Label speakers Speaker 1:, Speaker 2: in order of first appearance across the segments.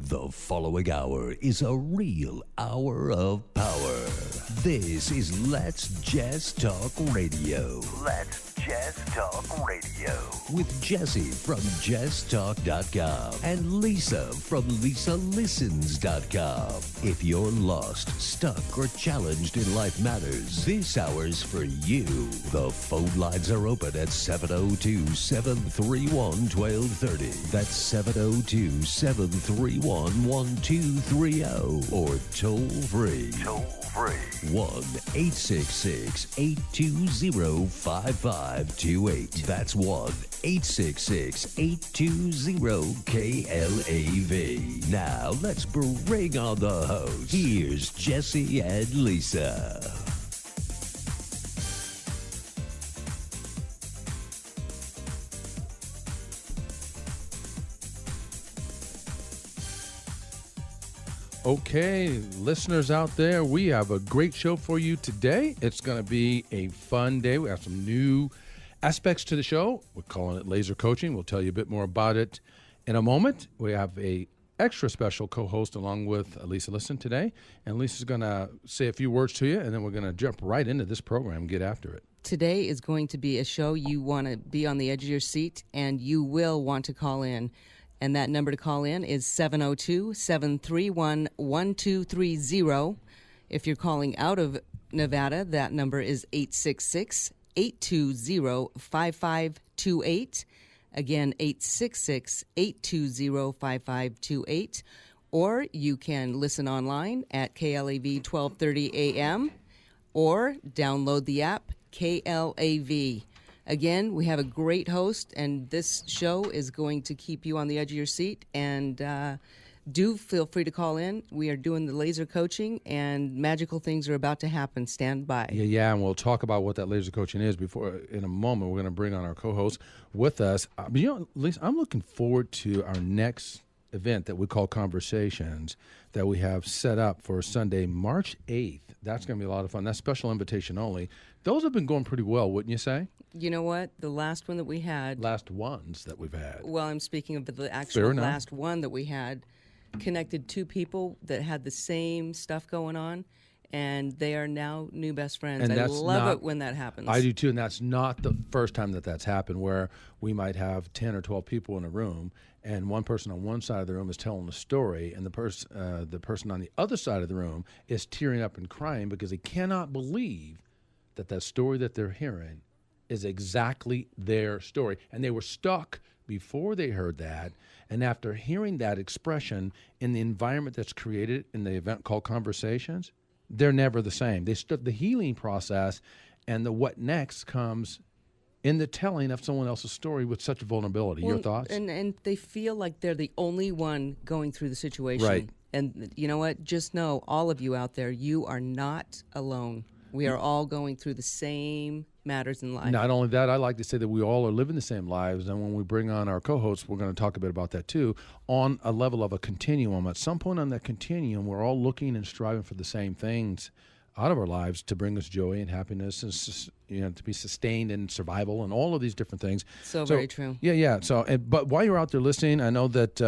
Speaker 1: The following hour is a real hour of power. This is Let's JessTalk Radio. Let's JessTalk Radio. With Jesse from JessTalk.com and Lisa from LisaListens.com. If you're lost, stuck, or challenged in life matters, this hour's for you. The phone lines are open at 702-731-1230. That's 702-731-1230 or toll free. 1-866-820-5528. That's 1-866-820-KLAV. Now let's bring on the host. Here's Jesse and Lisa.
Speaker 2: Okay, listeners out there, we have a great show for you today. It's going to be a fun day. We have some new aspects to the show. We're calling it laser coaching. We'll tell you a bit more about it in a moment. We have a extra special co-host along with LisaListen today, and Lisa's going to say a few words to you, and then we're going to jump right into this program and get after it.
Speaker 3: Today is going to be a show you want to be on the edge of your seat, and you will want to call in. And that number to call in is 702-731-1230. If you're calling out of Nevada, that number is 866-820-5528. Again, 866-820-5528. Or you can listen online at KLAV 1230 AM or download the app KLAV. Again, we have a great host, and this show is going to keep you on the edge of your seat. And do feel free to call in. We are doing the laser coaching, and magical things are about to happen. Stand by.
Speaker 2: Yeah, and we'll talk about what that laser coaching is before. In a moment, we're going to bring on our co-host with us. Lisa, I'm looking forward to our next event that we call Conversations that we have set up for Sunday, March 8th. That's going to be a lot of fun. That's special invitation only. Those have been going pretty well, wouldn't you say?
Speaker 3: You know what? The last one that we had...
Speaker 2: Last ones that we've had.
Speaker 3: Well, I'm speaking of the actual last one that we had connected two people that had the same stuff going on, and they are now new best friends.
Speaker 2: And
Speaker 3: I love it when that happens.
Speaker 2: I do too, and that's not the first time that that's happened, where we might have 10 or 12 people in a room, and one person on one side of the room is telling a story, and the person on the other side of the room is tearing up and crying because they cannot believe that that story that they're hearing is exactly their story. And they were stuck before they heard that, and after hearing that expression in the environment that's created in the event called Conversations, they're never the same. They start the healing process, and the what next comes in the telling of someone else's story with such vulnerability. Your thoughts?
Speaker 3: And they feel like they're the only one going through the situation.
Speaker 2: Right.
Speaker 3: And you know what? Just know, all of you out there, you are not alone. We are all going through the same matters in life.
Speaker 2: Not only that, I like to say that we all are living the same lives, and when we bring on our co-hosts, we're going to talk a bit about that too, on a level of a continuum. At some point on that continuum, we're all looking and striving for the same things out of our lives to bring us joy and happiness, and to be sustained in survival and all of these different things.
Speaker 3: So very true.
Speaker 2: Yeah. So, but while you're out there listening, I know that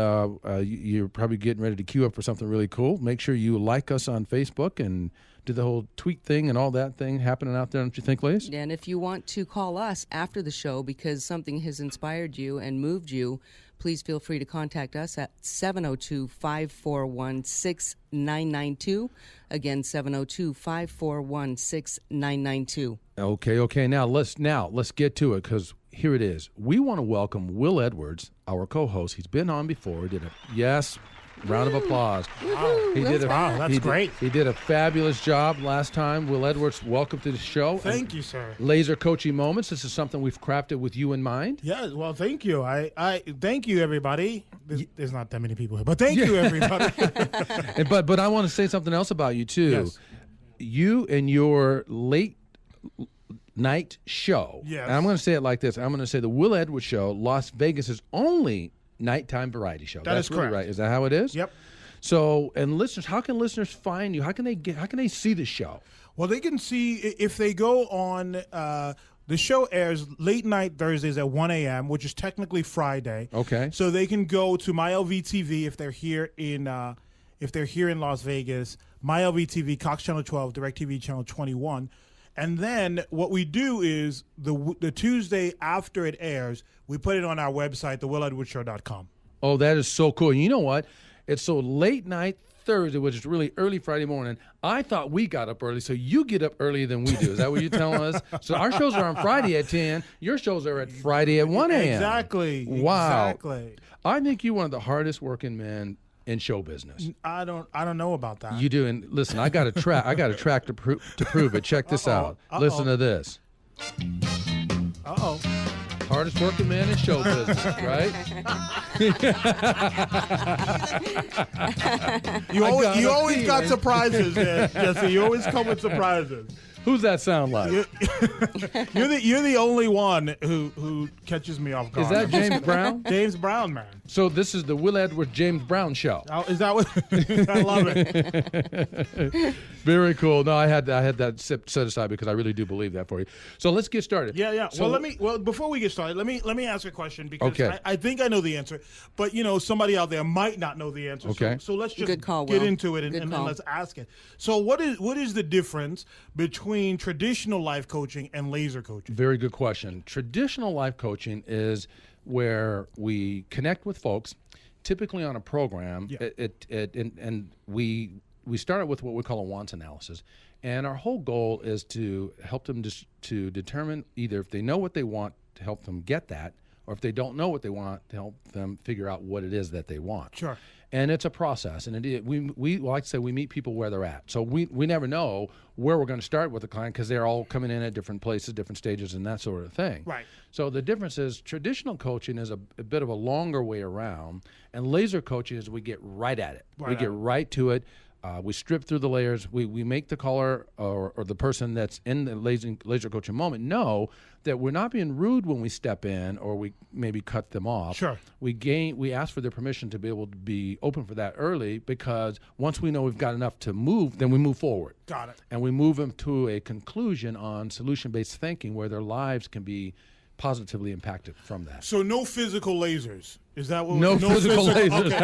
Speaker 2: you're probably getting ready to queue up for something really cool. Make sure you like us on Facebook and do the whole tweet thing and all that thing happening out there, don't you think, Lise?
Speaker 3: And if you want to call us after the show because something has inspired you and moved you, please feel free to contact us at 702-541-6992. Again, 702-541-6992. Okay. Now let's get to it, because here it is. We want to welcome Will Edwards, our co-host. He's been on before. He did a round of applause.
Speaker 4: Wow. That's great.
Speaker 2: He did a fabulous job last time. Will Edwards, welcome to the show.
Speaker 4: Thank you, sir.
Speaker 2: Laser coaching moments. This is something we've crafted with you in mind.
Speaker 4: Yeah, well, thank you. I thank you, everybody. There's not that many people here, but thank you, everybody.
Speaker 2: But I want to say something else about you too.
Speaker 4: Yes.
Speaker 2: You and your late night show.
Speaker 4: Yes.
Speaker 2: And I'm going to say it like this. I'm going to say the Will Edwards Show, Las Vegas' only nighttime variety show.
Speaker 4: That's
Speaker 2: really
Speaker 4: correct.
Speaker 2: Right. Is that how it is?
Speaker 4: Yep.
Speaker 2: So, and listeners, how can listeners find you? How can they see the show?
Speaker 4: Well, they can see if they go on The show airs late night Thursdays at 1 a.m., which is technically Friday.
Speaker 2: Okay.
Speaker 4: So they can go to MyLVTV if they're here in Las Vegas. MyLVTV, Cox Channel 12, DirecTV Channel 21. And then what we do is the Tuesday after it airs, we put it on our website, thewilledwoodshow.com.
Speaker 2: Oh, that is so cool. You know what? It's so late night Thursday, which is really early Friday morning. I thought we got up early, so you get up earlier than we do. Is that what you're telling us? So our shows are on Friday at 10. Your shows are at Friday at 1 a.m.
Speaker 4: Exactly.
Speaker 2: Wow.
Speaker 4: Exactly.
Speaker 2: I think you're one of the hardest working men in show business.
Speaker 4: I don't know about that.
Speaker 2: You do, and listen, I got a track to prove it. Check this out. Listen to this. Hardest working man in show business, right?
Speaker 4: You always got surprises, man, Jesse. You always come with surprises.
Speaker 2: Who's that sound like?
Speaker 4: You're the only one who catches me off guard.
Speaker 2: Is that James Brown?
Speaker 4: James Brown, man.
Speaker 2: So this is the Will Edwards James Brown show.
Speaker 4: Oh, is that what? I love it.
Speaker 2: Very cool. No, I had that set aside because I really do believe that for you. So let's get started.
Speaker 4: Yeah.
Speaker 2: So
Speaker 4: Well, before we get started, let me ask a question because
Speaker 2: Okay.
Speaker 4: I think I know the answer, but somebody out there might not know the answer.
Speaker 2: Okay.
Speaker 4: So let's just
Speaker 3: Good call,
Speaker 4: get
Speaker 3: Will.
Speaker 4: into it and
Speaker 3: Good
Speaker 4: then
Speaker 3: call.
Speaker 4: let's ask it. So what is the difference between traditional life coaching and laser coaching?
Speaker 2: Very good question. Traditional life coaching is where we connect with folks, typically on a program.
Speaker 4: Yeah.
Speaker 2: And we start out with what we call a wants analysis, and our whole goal is to help them to determine either if they know what they want, to help them get that, or if they don't know what they want, to help them figure out what it is that they want.
Speaker 4: Sure.
Speaker 2: And it's a process, and we like to say we meet people where they're at. So we never know where we're going to start with a client because they're all coming in at different places, different stages, and that sort of thing.
Speaker 4: Right.
Speaker 2: So the difference is traditional coaching is a bit of a longer way around, and laser coaching is we get right at it. We get right to it. We strip through the layers. We make the caller or the person that's in the laser coaching moment know that we're not being rude when we step in or we maybe cut them off.
Speaker 4: Sure.
Speaker 2: We ask for their permission to be able to be open for that early, because once we know we've got enough to move, then we move forward.
Speaker 4: Got it.
Speaker 2: And we move them to a conclusion on solution-based thinking where their lives can be positively impacted from that.
Speaker 4: So no physical lasers. Is that what?
Speaker 2: No physical lasers.
Speaker 4: Okay.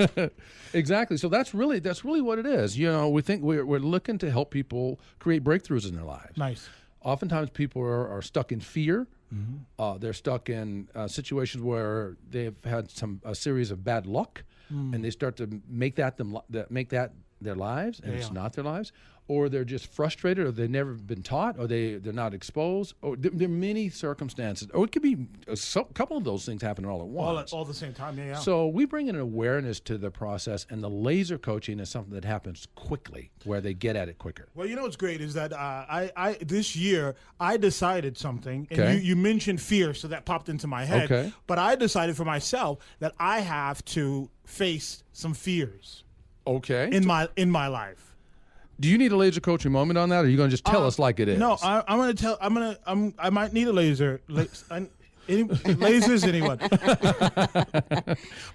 Speaker 4: All right.
Speaker 2: Exactly. So that's really what it is. We think we're looking to help people create breakthroughs in their lives.
Speaker 4: Nice.
Speaker 2: Oftentimes people are stuck in fear.
Speaker 4: Mm-hmm.
Speaker 2: They're stuck in situations where they've had a series of bad luck, and they start to make that their lives, and it's not their lives. Or they're just frustrated, or they've never been taught, or they're not exposed, or there are many circumstances. Or it could be a couple of those things happening all at once.
Speaker 4: All at the same time, yeah.
Speaker 2: So we bring in an awareness to the process, and the laser coaching is something that happens quickly, where they get at it quicker.
Speaker 4: Well, what's great is that I this year I decided something, and
Speaker 2: Okay.
Speaker 4: you mentioned fear, so that popped into my head.
Speaker 2: Okay.
Speaker 4: But I decided for myself that I have to face some fears
Speaker 2: Okay.
Speaker 4: in my life.
Speaker 2: Do you need a laser coaching moment on that, or are you going to just tell us like it is?
Speaker 4: No, I'm going to tell. I might need a laser. Lasers, anyone?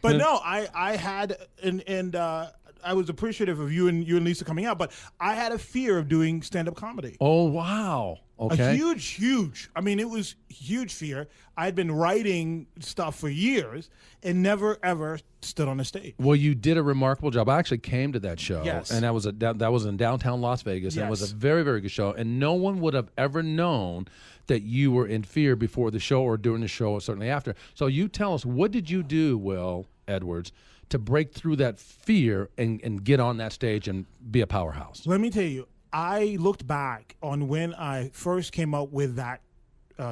Speaker 4: But no, I had and I was appreciative of you and Lisa coming out, but I had a fear of doing stand-up comedy.
Speaker 2: Oh, wow. Okay.
Speaker 4: A huge. I mean, it was huge fear. I'd been writing stuff for years and never ever stood on a stage.
Speaker 2: Well, you did a remarkable job. I actually came to that show,
Speaker 4: Yes.
Speaker 2: and that was in downtown Las Vegas, and it was
Speaker 4: Yes.
Speaker 2: a very, very good show. And no one would have ever known that you were in fear before the show or during the show or certainly after. So you tell us, what did you do, Will Edwards, to break through that fear and get on that stage and be a powerhouse?
Speaker 4: Let me tell you, I looked back on when I first came up with that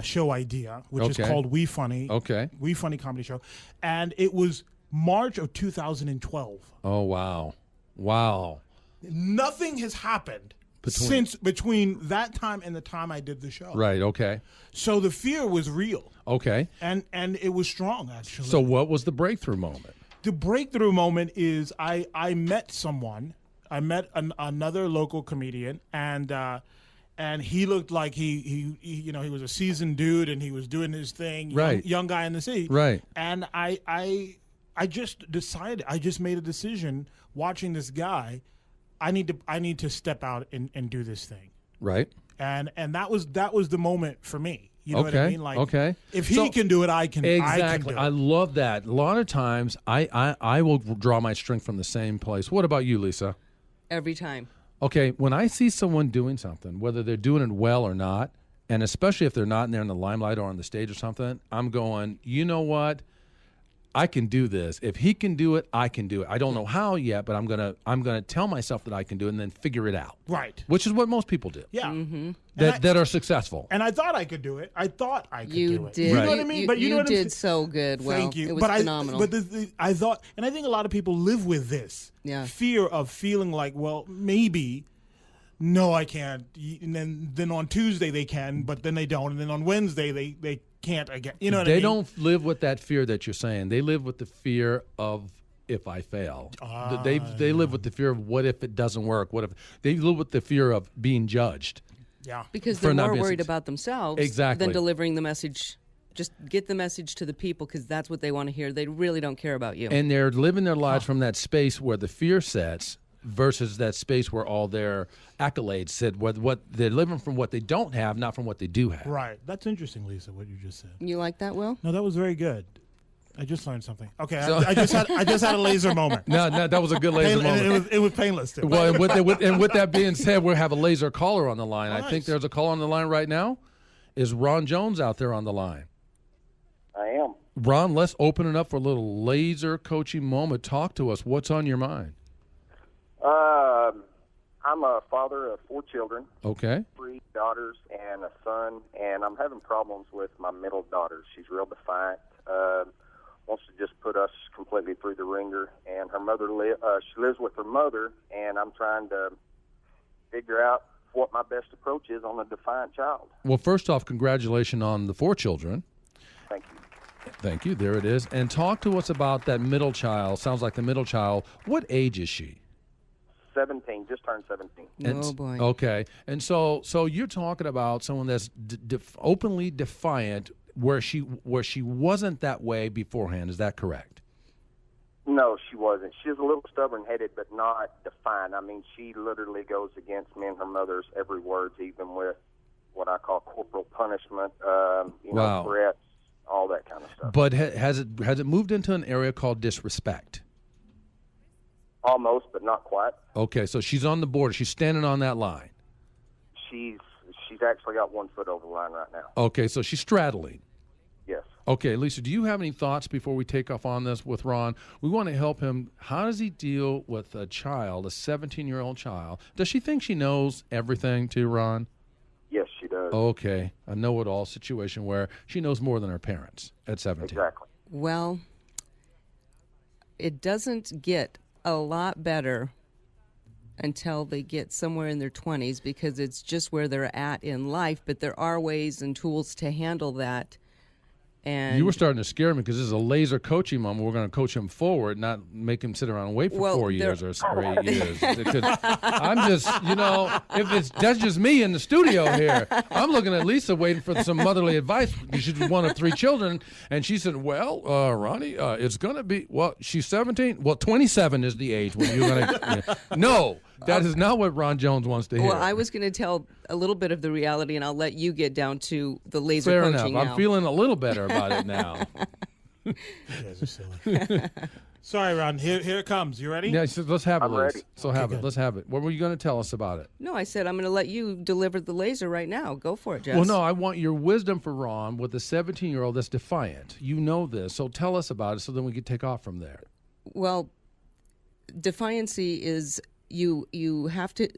Speaker 4: show idea, which is
Speaker 2: Okay.
Speaker 4: called We Funny.
Speaker 2: Okay.
Speaker 4: We Funny Comedy Show. And it was March of 2012.
Speaker 2: Oh, wow. Wow.
Speaker 4: Nothing has happened between that time and the time I did the show.
Speaker 2: Right, okay.
Speaker 4: So the fear was real.
Speaker 2: Okay.
Speaker 4: And it was strong, actually.
Speaker 2: So what was the breakthrough moment?
Speaker 4: The breakthrough moment is I met someone. I met another local comedian, and he looked like he was a seasoned dude, and he was doing his thing.
Speaker 2: Right.
Speaker 4: Young guy in the city.
Speaker 2: Right.
Speaker 4: And I just decided. I just made a decision watching this guy. I need to step out and do this thing.
Speaker 2: Right.
Speaker 4: And that was the moment for me. You know what I mean? Like,
Speaker 2: okay.
Speaker 4: If he can do it, I can.
Speaker 2: Exactly.
Speaker 4: I can do it.
Speaker 2: I love that. A lot of times, I will draw my strength from the same place. What about you, Lisa?
Speaker 3: Every time.
Speaker 2: Okay, when I see someone doing something, whether they're doing it well or not, and especially if they're not in there in the limelight or on the stage or something, I'm going, you know what? I can do this. If he can do it, I can do it. I don't know how yet, but I'm gonna tell myself that I can do it and then figure it out.
Speaker 4: Right.
Speaker 2: Which is what most people do.
Speaker 4: Yeah.
Speaker 3: Mm-hmm.
Speaker 2: That are successful.
Speaker 4: And I thought I could do it. I thought I could do it.
Speaker 3: Did.
Speaker 4: You
Speaker 2: Right.
Speaker 4: know what I mean? But
Speaker 3: you
Speaker 4: know what I'm
Speaker 3: did so good. Well,
Speaker 4: Thank you.
Speaker 3: It was phenomenal.
Speaker 4: But I thought, and I think a lot of people live with this fear of feeling like, well, maybe, no, I can't. And then on Tuesday they can, but then they don't. And then on Wednesday they can't again. You know what I mean?
Speaker 2: They don't live with that fear that you're saying. They live with the fear of if I fail. They live with the fear of what if it doesn't work? What if they live with the fear of being judged?
Speaker 4: Yeah.
Speaker 3: Because
Speaker 2: For
Speaker 3: they're
Speaker 2: not
Speaker 3: more
Speaker 2: being
Speaker 3: worried
Speaker 2: successful.
Speaker 3: about themselves
Speaker 2: Exactly.
Speaker 3: than delivering the message. Just get the message to the people because that's what they want to hear. They really don't care about you.
Speaker 2: And they're living their lives from that space where the fear sets versus that space where all their accolades sit, what they're living from what they don't have, not from what they do have.
Speaker 4: Right. That's interesting, Lisa, what you just said.
Speaker 3: You like that, Will?
Speaker 4: No, that was very good. I just learned something. Okay, I just had a laser moment.
Speaker 2: No, that was a good laser moment.
Speaker 4: It was painless too.
Speaker 2: Well, and with that being said, we have a laser caller on the line. I think
Speaker 4: Nice.
Speaker 2: there's a caller on the line right now. Is Ron Jones out there on the line?
Speaker 5: I am.
Speaker 2: Ron, let's open it up for a little laser coaching moment. Talk to us. What's on your mind?
Speaker 5: I'm a father of 4 children,
Speaker 2: Okay.
Speaker 5: 3 daughters and a son, and I'm having problems with my middle daughter. She's real defiant, wants to just put us completely through the ringer, and her mother she lives with her mother, and I'm trying to figure out what my best approach is on a defiant child.
Speaker 2: Well, first off, congratulations on the 4 children.
Speaker 5: Thank you.
Speaker 2: Thank you. There it is. And talk to us about that middle child. Sounds like the middle child. What age is she?
Speaker 5: 17, just turned 17.
Speaker 3: Oh, boy.
Speaker 2: Okay. And so you're talking about someone that's openly defiant where she wasn't that way beforehand. Is that correct?
Speaker 5: No, she wasn't. She was a little stubborn-headed, but not defiant. I mean, she literally goes against me and her mother's every word, even with what I call corporal punishment,
Speaker 2: Wow.
Speaker 5: threats, all that kind of stuff.
Speaker 2: But has it moved into an area called disrespect?
Speaker 5: Almost, but not quite.
Speaker 2: Okay, so she's on the border. She's standing on that line.
Speaker 5: She's actually got 1 foot over the line right now.
Speaker 2: Okay, so she's straddling.
Speaker 5: Yes.
Speaker 2: Okay, Lisa, do you have any thoughts before we take off on this with Ron? We want to help him. How does he deal with a child, a 17-year-old child? Does she think she knows everything too, Ron?
Speaker 5: Yes, she does.
Speaker 2: Okay, a know-it-all situation where she knows more than her parents at 17.
Speaker 5: Exactly.
Speaker 3: Well, it doesn't get a lot better until they get somewhere in their 20s because it's just where they're at in life, but there are ways and tools to handle that. And
Speaker 2: You were starting to scare me because this is a laser coaching moment. We're going to coach him forward, not make him sit around and wait for
Speaker 3: Well,
Speaker 2: 4 years or 8 years. I'm just, if that's just me in the studio here. I'm looking at Lisa waiting for some motherly advice. She's one of 3 children. And she said, well, Ronnie, it's going to be, well, she's 17. Well, 27 is the age when you're going to, no. That is not what Ron Jones wants to hear.
Speaker 3: Well, I was going to tell a little bit of the reality, and I'll let you get down to the laser
Speaker 2: Fair
Speaker 3: coaching
Speaker 2: enough.
Speaker 3: now.
Speaker 2: I'm feeling a little better about it now.
Speaker 4: You guys are silly. Sorry, Ron. Here it comes. You ready?
Speaker 2: Yeah, so let's have it,
Speaker 5: I'm
Speaker 2: Liz.
Speaker 5: ready.
Speaker 2: So have it.
Speaker 4: good.
Speaker 2: Let's have it. What were you going to tell us about it?
Speaker 3: No, I said I'm going to let you deliver the laser right now. Go for it, Jess.
Speaker 2: Well, no, I want your wisdom for Ron with a 17-year-old that's defiant. You know this, so tell us about it so then we can take off from there.
Speaker 3: Well, defiancy is you have to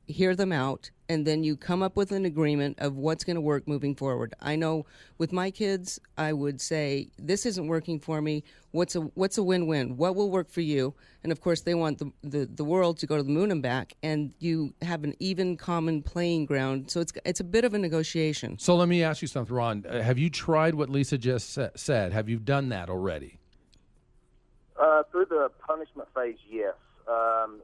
Speaker 3: hear them out, and then you come up with an agreement of what's going to work moving forward. I know with my kids, I would say, this isn't working for me. What's a win-win? What will work for you? And of course, they want the world to go to the moon and back, and you have an even common playing ground. So it's a bit of a negotiation.
Speaker 2: So let me ask you something, Ron. Have you tried what Lisa just said? Have you done that already?
Speaker 5: Through the punishment phase, yes.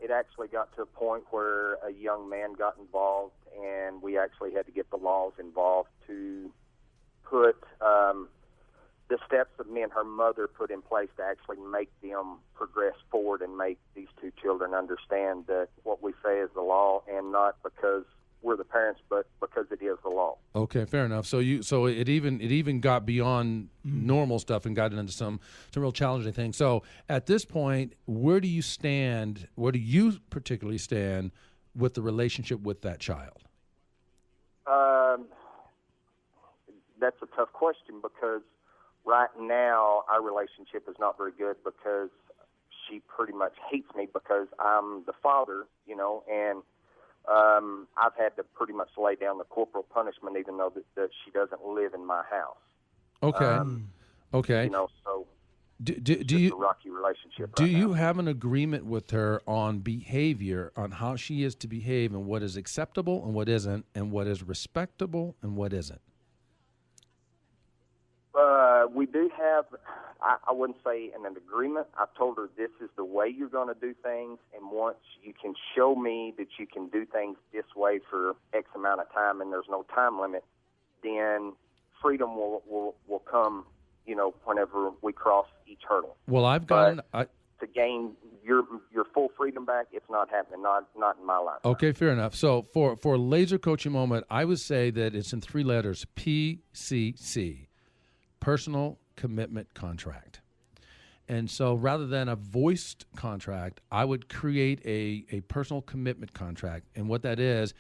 Speaker 5: It actually got to a point where a young man got involved, and we actually had to get the laws involved to put the steps that me and her mother put in place to actually make them progress forward and make these 2 children understand that what we say is the law and not because we're the parents, but because it is the law.
Speaker 2: Okay, fair enough. So it even got beyond normal stuff and got into some real challenging things. So at this point, where do you stand? Where do you particularly stand with the relationship with that child?
Speaker 5: That's a tough question because right now our relationship is not very good because she pretty much hates me because I'm the father, and I've had to pretty much lay down the corporal punishment even though that she doesn't live in my house.
Speaker 2: Okay. Okay.
Speaker 5: So
Speaker 2: do
Speaker 5: it's
Speaker 2: you
Speaker 5: a rocky relationship
Speaker 2: do
Speaker 5: right
Speaker 2: you
Speaker 5: now.
Speaker 2: have an agreement with her on behavior, on how she is to behave and what is acceptable and what isn't, and what is respectable and what isn't?
Speaker 5: We do have, I wouldn't say an agreement. I've told her this is the way you're going to do things, and once you can show me that you can do things this way for X amount of time and there's no time limit, then freedom will come, whenever we cross each hurdle.
Speaker 2: Well,
Speaker 5: To gain your full freedom back, it's not happening, not in my life.
Speaker 2: Okay, fair enough. So for a laser coaching moment, I would say that it's in 3 letters, PCC. Personal commitment contract. And so rather than a voiced contract, I would create a personal commitment contract. And what that is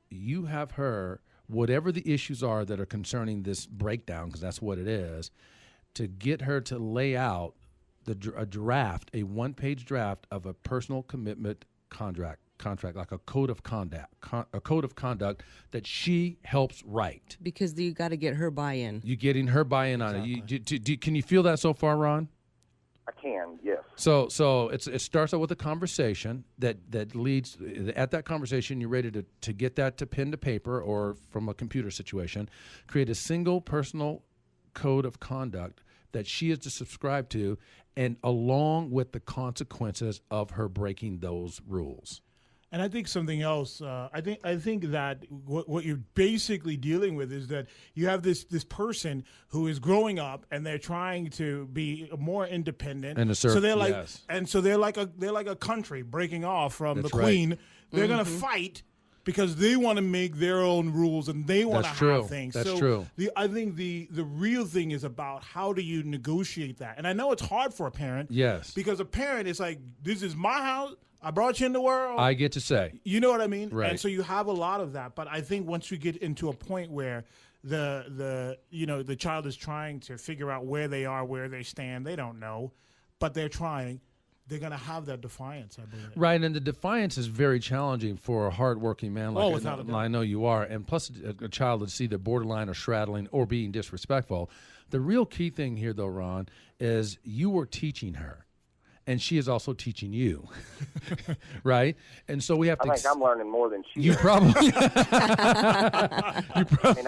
Speaker 2: you have her, whatever the issues are that are concerning this breakdown, because that's what it is, to get her to lay out a draft, a 1-page draft of a personal commitment contract, like a code of conduct that she helps write.
Speaker 3: Because you got to get her buy-in.
Speaker 2: You're getting her buy-in on it. Can you feel that so far, Ron?
Speaker 5: I can, yes.
Speaker 2: So it starts out with a conversation that leads, at that conversation, you're ready to get that to pen to paper or from a computer situation, create a single personal code of conduct that she is to subscribe to, and along with the consequences of her breaking those rules.
Speaker 4: And I think something else. I think that what you're basically dealing with is that you have this person who is growing up and they're trying to be more independent
Speaker 2: and
Speaker 4: so they're like,
Speaker 2: yes.
Speaker 4: and so they're like a country breaking off from
Speaker 2: That's
Speaker 4: the
Speaker 2: right.
Speaker 4: queen. They're gonna fight because they want to make their own rules and they want to have things.
Speaker 2: That's true.
Speaker 4: I think the real thing is about how do you negotiate that. And I know it's hard for a parent.
Speaker 2: Yes.
Speaker 4: Because a parent is like, this is my house. I brought you in the world.
Speaker 2: I get to say.
Speaker 4: You know what I mean?
Speaker 2: Right.
Speaker 4: And so you have a lot of that. But I think once you get into a point where the child is trying to figure out where they are, where they stand, they don't know, but they're trying, they're going to have that defiance, I believe.
Speaker 2: Right, and the defiance is very challenging for a hardworking man like
Speaker 4: without a doubt.
Speaker 2: I know you are. And plus a child that's either borderline or straddling or being disrespectful. The real key thing here, though, Ron, is you were teaching her. And she is also teaching you, right? And so we have to.
Speaker 5: I think I'm learning more than she
Speaker 2: You
Speaker 5: is.
Speaker 2: probably.
Speaker 5: I mean,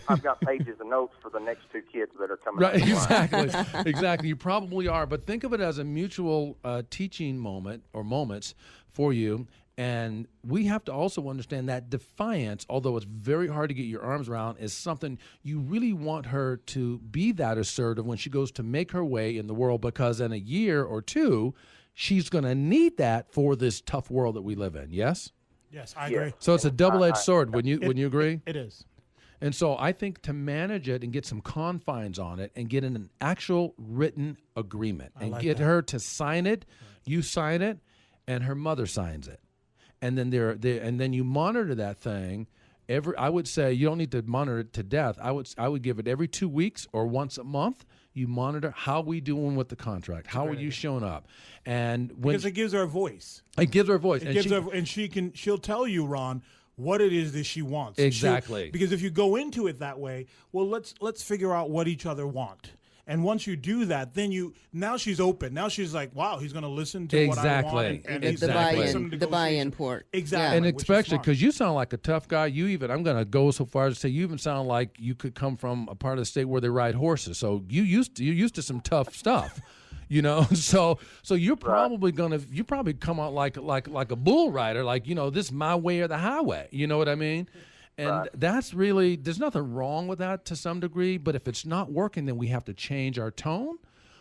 Speaker 5: I've got pages of notes for the next 2 kids that are coming.
Speaker 2: Right,
Speaker 5: up the line.
Speaker 2: exactly. You probably are, but think of it as a mutual teaching moment or moments for you. And we have to also understand that defiance, although it's very hard to get your arms around, is something you really want her to be that assertive when she goes to make her way in the world, because in a year or 2, she's going to need that for this tough world that we live in. Yes?
Speaker 4: Yes, I agree.
Speaker 2: So it's a double-edged sword. Wouldn't you agree?
Speaker 4: It is.
Speaker 2: And so I think to manage it and get some confines on it and get in an actual written agreement and
Speaker 4: like
Speaker 2: get
Speaker 4: that.
Speaker 2: her to sign it, you sign it, and her mother signs it. And then and then you monitor that thing. I would say you don't need to monitor it to death. I would give it every 2 weeks or once a month. You monitor how we doing with the contract. How are you showing up? And
Speaker 4: Because it gives her a voice.
Speaker 2: It gives her a voice.
Speaker 4: She'll tell you, Ron, what it is that she wants.
Speaker 2: Exactly.
Speaker 4: Because if you go into it that way, well, let's figure out what each other want. And once you do that, then now she's open. Now she's like, wow, he's going to listen to what I want. And he's
Speaker 3: the
Speaker 4: gonna
Speaker 3: buy-in,
Speaker 4: play some
Speaker 3: the
Speaker 4: negotiation.
Speaker 3: buy-in port.
Speaker 4: Exactly.
Speaker 2: And
Speaker 4: which is
Speaker 2: especially
Speaker 4: smart.
Speaker 2: because you sound like a tough guy. I'm going to go so far as to say you even sound like you could come from a part of the state where they ride horses. So you're used to some tough stuff, So you're probably you probably come out like a bull rider, like this is my way or the highway. You know what I mean? And that's really, there's nothing wrong with that to some degree, but if it's not working, then we have to change our tone.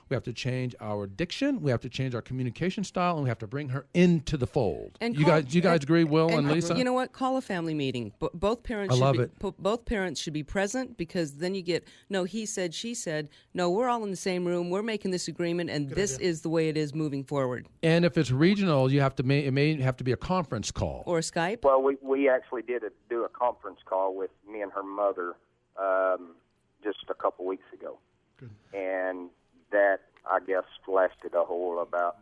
Speaker 2: We have to change our diction. We have to change our communication style, and we have to bring her into the fold.
Speaker 3: And
Speaker 2: you guys agree, Will and Lisa?
Speaker 3: You know what? Call a family meeting. Both parents.
Speaker 2: I love
Speaker 3: should
Speaker 2: it.
Speaker 3: Both parents should be present, because then you get, no, he said, she said. No, we're all in the same room. We're making this agreement, and this is the way it is moving forward.
Speaker 2: And if it's regional, you have to it may have to be a conference call
Speaker 3: Or Skype.
Speaker 5: Well, we actually did do a conference call with me and her mother just a couple weeks ago.
Speaker 4: Good.
Speaker 5: And that, I guess, lasted a whole about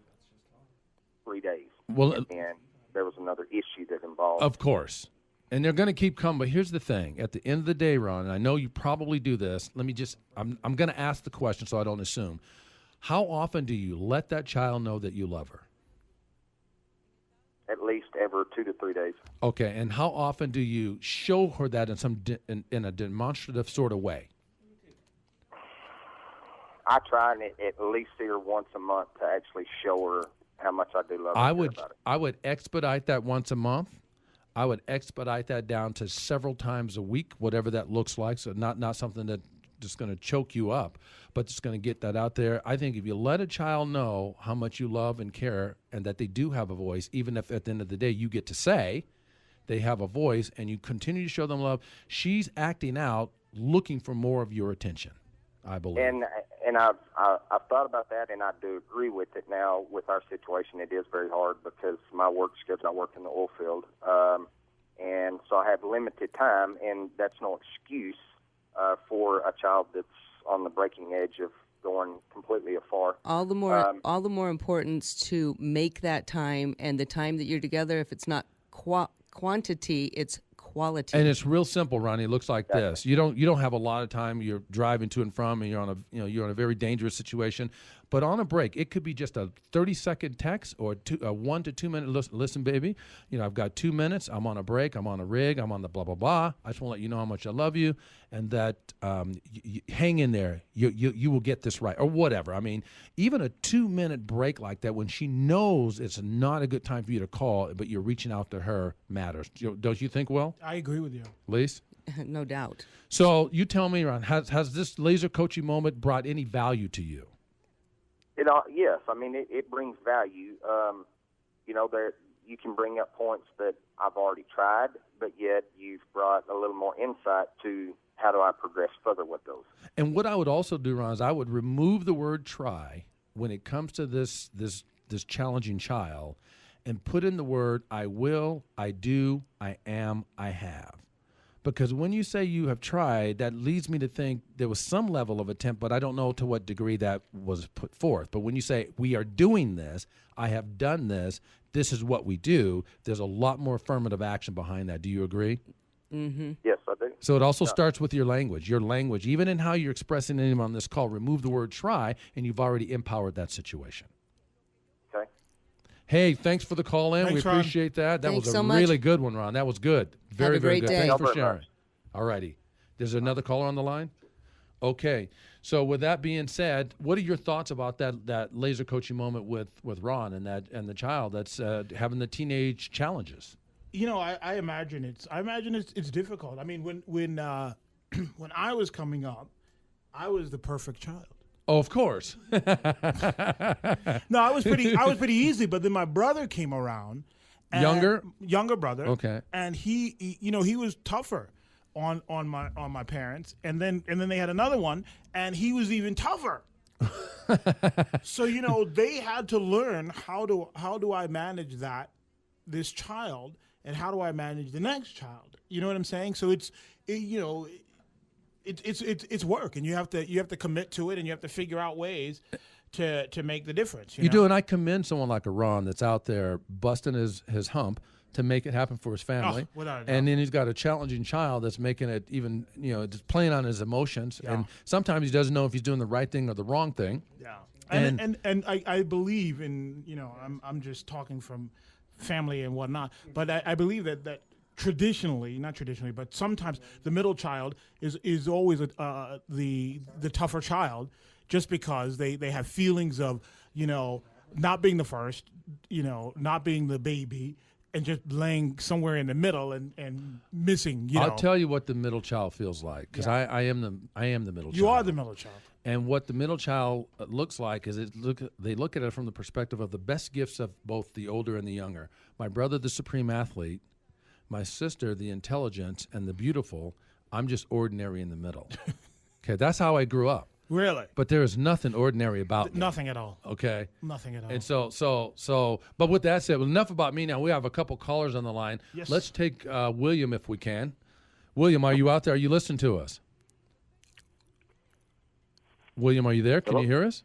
Speaker 5: 3 days.
Speaker 2: Well,
Speaker 5: and there was another issue that involved.
Speaker 2: Of course. And they're going to keep coming. But here's the thing. At the end of the day, Ron, and I know you probably do this, I'm going to ask the question so I don't assume. How often do you let that child know that you love her?
Speaker 5: At least every 2 to 3 days.
Speaker 2: Okay. And how often do you show her that in a demonstrative sort of way?
Speaker 5: I try and at least see her once a month to actually show her how much I do love her.
Speaker 2: I would expedite that once a month. I would expedite that down to several times a week, whatever that looks like. So not something that just going to choke you up, but just going to get that out there. I think if you let a child know how much you love and care and that they do have a voice, even if at the end of the day you get to say they have a voice and you continue to show them love, she's acting out, looking for more of your attention, I believe.
Speaker 5: And I've thought about that, and I do agree with it. Now, with our situation, it is very hard because my work schedule, I work in the oil field, and so I have limited time, and that's no excuse for a child that's on the breaking edge of going completely afar.
Speaker 3: All the more importance to make that time, and the time that you're together. If it's not quantity, it's quality.
Speaker 2: And it's real simple, Ronnie. It looks like this. You don't have a lot of time. You're driving to and from, and you're in a very dangerous situation. But on a break, it could be just a 30-second text or a 1 to 2 minute listen, baby. I've got 2 minutes. I'm on a break. I'm on a rig. I'm on the blah blah blah. I just want to let you know how much I love you, and that hang in there. You will get this right, or whatever. I mean, even a 2-minute break like that, when she knows it's not a good time for you to call, but you're reaching out to her, matters. Don't you think, Will?
Speaker 4: I agree with you.
Speaker 2: Lise?
Speaker 3: No doubt.
Speaker 2: So you tell me, Ron, has this laser coaching moment brought any value to you?
Speaker 5: Yes. I mean, it brings value. There you can bring up points that I've already tried, but yet you've brought a little more insight to how do I progress further with those.
Speaker 2: And what I would also do, Ron, is I would remove the word try when it comes to this challenging child and put in the word I will, I do, I am, I have. Because when you say you have tried, that leads me to think there was some level of attempt, but I don't know to what degree that was put forth. But when you say we are doing this, I have done this, this is what we do, there's a lot more affirmative action behind that. Do you agree?
Speaker 3: Mm-hmm.
Speaker 5: Yes, I do.
Speaker 2: So it also starts with your language. Your language, even in how you're expressing it on this call, remove the word try, and you've already empowered that situation.
Speaker 5: Okay.
Speaker 2: Hey, thanks for the call in.
Speaker 4: Thanks,
Speaker 2: We
Speaker 4: Ron.
Speaker 2: appreciate that. That
Speaker 3: Thanks
Speaker 2: was a
Speaker 3: so much.
Speaker 2: really good one, Ron. That was good. Very,
Speaker 3: a
Speaker 2: very
Speaker 3: great
Speaker 2: good.
Speaker 3: day.
Speaker 2: Thanks for
Speaker 5: Thank you very
Speaker 2: sharing.
Speaker 5: much.
Speaker 2: All righty. There's another caller on the line? Okay. So with that being said, what are your thoughts about that laser coaching moment with Ron and the child that's having the teenage challenges?
Speaker 4: I imagine it's difficult. I mean, when I was coming up, I was the perfect child.
Speaker 2: Oh, of course.
Speaker 4: No, I was pretty easy. But then my brother came around, younger brother.
Speaker 2: Okay.
Speaker 4: And he was tougher on my parents, and then they had another one, and he was even tougher. So they had to learn how do I manage this child, and how do I manage the next child? You know what I'm saying? So it's work, and you have to commit to it, and you have to figure out ways to make the difference.
Speaker 2: You do, and I commend someone like a Ron that's out there busting his hump to make it happen for his family.
Speaker 4: Without a doubt.
Speaker 2: And then he's got a challenging child that's making it even, just playing on his emotions.
Speaker 4: Yeah.
Speaker 2: And sometimes he doesn't know if he's doing the right thing or the wrong thing.
Speaker 4: Yeah. And I believe in, I'm just talking from family and whatnot, but I believe that traditionally, not traditionally, but sometimes the middle child is always the tougher child, just because they have feelings of, not being the first, not being the baby, and just laying somewhere in the middle and missing.
Speaker 2: I'll tell you what the middle child feels like, because I am the middle child.
Speaker 4: You are the middle child.
Speaker 2: And what the middle child looks like is they look at it from the perspective of the best gifts of both the older and the younger. My brother, the supreme athlete. My sister, the intelligent and the beautiful. I'm just ordinary in the middle. Okay, that's how I grew up.
Speaker 4: Really?
Speaker 2: But there is nothing ordinary about me.
Speaker 4: Nothing at all.
Speaker 2: Okay.
Speaker 4: Nothing at all.
Speaker 2: And so, but with that said, well, enough about me now. We have a couple callers on the line.
Speaker 4: Yes.
Speaker 2: Let's take William if we can. William, are you out there? Are you listening to us? William, are you there? Can
Speaker 6: Hello?
Speaker 2: you hear us?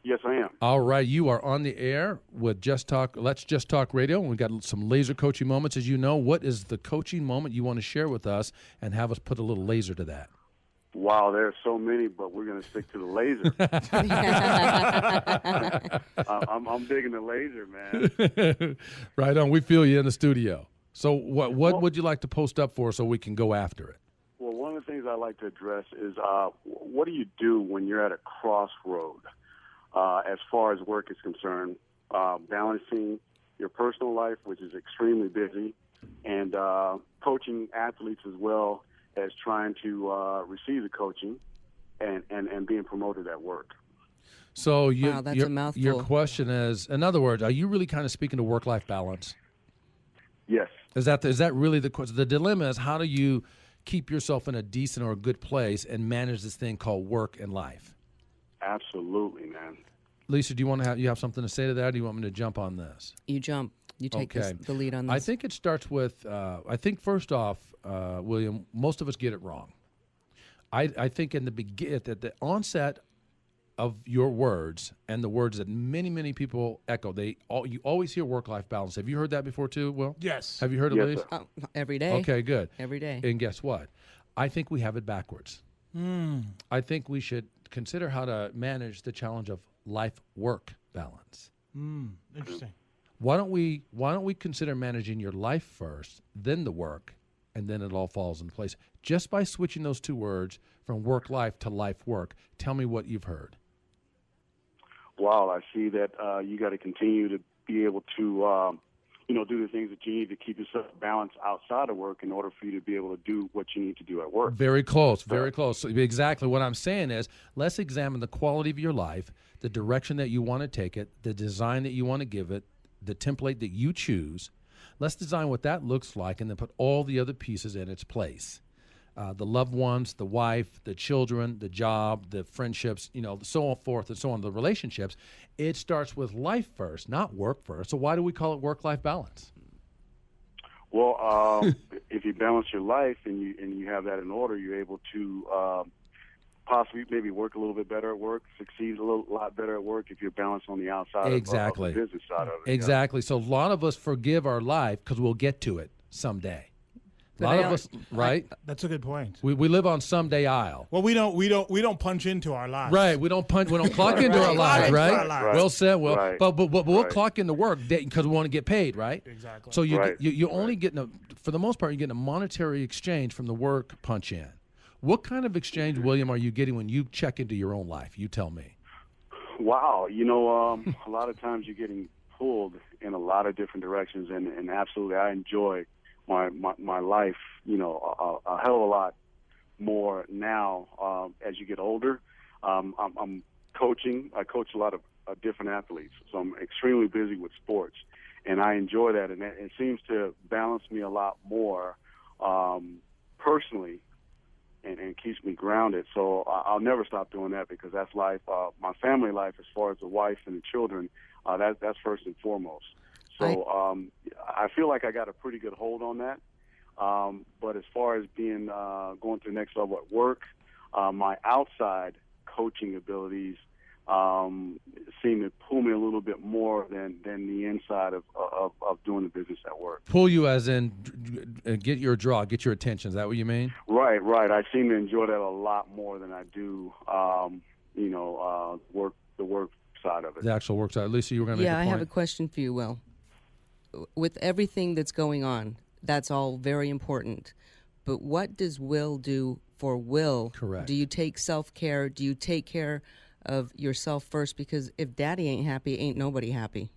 Speaker 6: Yes, I am.
Speaker 2: All right, you are on the air with JessTalk. Let's Just Talk Radio. We've got some laser coaching moments, as you know. What is the coaching moment you want to share with us and have us put a little laser to that?
Speaker 6: Wow, there's so many, but we're going to stick to the laser. I'm digging the laser, man.
Speaker 2: Right on. We feel you in the studio. So what would you like to post up for so we can go after it?
Speaker 6: Well, one of the things I like to address is what do you do when you're at a crossroad as far as work is concerned, balancing your personal life, which is extremely busy, and coaching athletes as well as trying to receive the coaching and being promoted at work.
Speaker 2: So
Speaker 3: Wow, that's a mouthful.
Speaker 2: Your question is, in other words, are you really kind of speaking to work-life balance?
Speaker 6: Yes.
Speaker 2: Is that really the question? The dilemma is, how do you keep yourself in a decent or a good place and manage this thing called work and life?
Speaker 6: Absolutely, man.
Speaker 2: Lisa, do you have something to say to that, or do you want me to jump on this?
Speaker 3: You jump. You take
Speaker 2: Okay.
Speaker 3: the lead on this.
Speaker 2: I think it starts with, I think first off, William, most of us get it wrong. I think at the onset of your words and the words that many, many people echo, you always hear work-life balance. Have you heard that before too, Will?
Speaker 4: Yes.
Speaker 2: Have you heard it,
Speaker 6: Yes,
Speaker 2: Lisa?
Speaker 6: sir.
Speaker 3: Every day.
Speaker 2: Okay, good.
Speaker 3: Every day.
Speaker 2: And guess what? I think we have it backwards. I think we should consider how to manage the challenge of life-work balance.
Speaker 4: Interesting.
Speaker 2: Why don't we consider managing your life first, then the work, and then it all falls into place. Just by switching those two words from work-life to life-work, tell me what you've heard.
Speaker 6: Wow, I see that you got to continue to be able to, do the things that you need to keep yourself balanced outside of work in order for you to be able to do what you need to do at work.
Speaker 2: Very close, very close. So exactly what I'm saying is, let's examine the quality of your life, the direction that you want to take it, the design that you want to give it, the template that you choose. Let's design what that looks like and then put all the other pieces in its place. The loved ones, the wife, the children, the job, the friendships, so on forth and so on, the relationships. It starts with life first, not work first. So why do we call it work-life balance?
Speaker 6: Well, if you balance your life and you have that in order, you're able to possibly maybe work a little bit better at work, succeed a lot better at work if you're balanced on the outside
Speaker 2: Exactly.
Speaker 6: of the business side of it.
Speaker 2: Exactly. Yeah. So a lot of us forgive our life because we'll get to it someday. A lot of us, right?
Speaker 4: That's a good point.
Speaker 2: We live on someday aisle.
Speaker 4: Well, we don't punch into our lives.
Speaker 2: Right. We don't clock into our lives, right?
Speaker 4: Right.
Speaker 2: Well said. Well,
Speaker 6: Right.
Speaker 2: but we'll
Speaker 6: Right.
Speaker 2: clock into work because we want to get paid, right?
Speaker 4: Exactly.
Speaker 2: So
Speaker 6: Right.
Speaker 2: you're only getting for the most part, you're getting a monetary exchange from the work punch in. What kind of exchange, William, are you getting when you check into your own life? You tell me.
Speaker 6: Wow, a lot of times you're getting pulled in a lot of different directions, and absolutely, I enjoy my life, a hell of a lot more now as you get older. I'm coaching. I coach a lot of different athletes, so I'm extremely busy with sports, and I enjoy that, and it seems to balance me a lot more personally. And keeps me grounded. So I'll never stop doing that because that's life. My family life, as far as the wife and the children, that's first and foremost. So I feel like I got a pretty good hold on that. But as far as being going to the next level at work, my outside coaching abilities seem to pull me a little bit more than the inside of doing the business at work.
Speaker 2: Pull you as in get your attention. Is that what you mean?
Speaker 6: Right. I seem to enjoy that a lot more than I do, the work side of it.
Speaker 2: The actual work side. Lisa, you were going to make a point?
Speaker 3: I have a question for you, Will. With everything that's going on, that's all very important. But what does Will do for Will?
Speaker 2: Correct.
Speaker 3: Do you take self-care? Do you take care of yourself first? Because if daddy ain't happy, ain't nobody happy.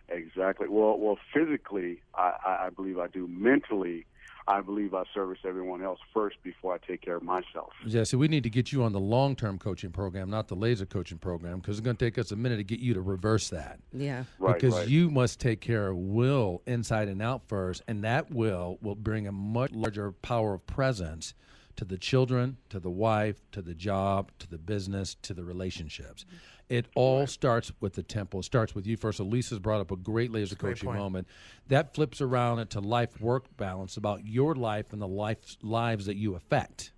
Speaker 6: Exactly. Well, physically, I believe I do. Mentally, I believe I service everyone else first before I take care of myself.
Speaker 2: Jesse, we need to get you on the long-term coaching program, not the laser coaching program, because it's going to take us a minute to get you to reverse that.
Speaker 3: Yeah.
Speaker 6: Right,
Speaker 2: Because
Speaker 6: right.
Speaker 2: you must take care of will inside and out first, and that will bring a much larger power of presence to the children, to the wife, to the job, to the business, to the relationships. It all starts with the temple. It starts with you first. So Lisa's brought up a great laser coaching moment. That flips around into life-work balance, about your life and the lives that you affect.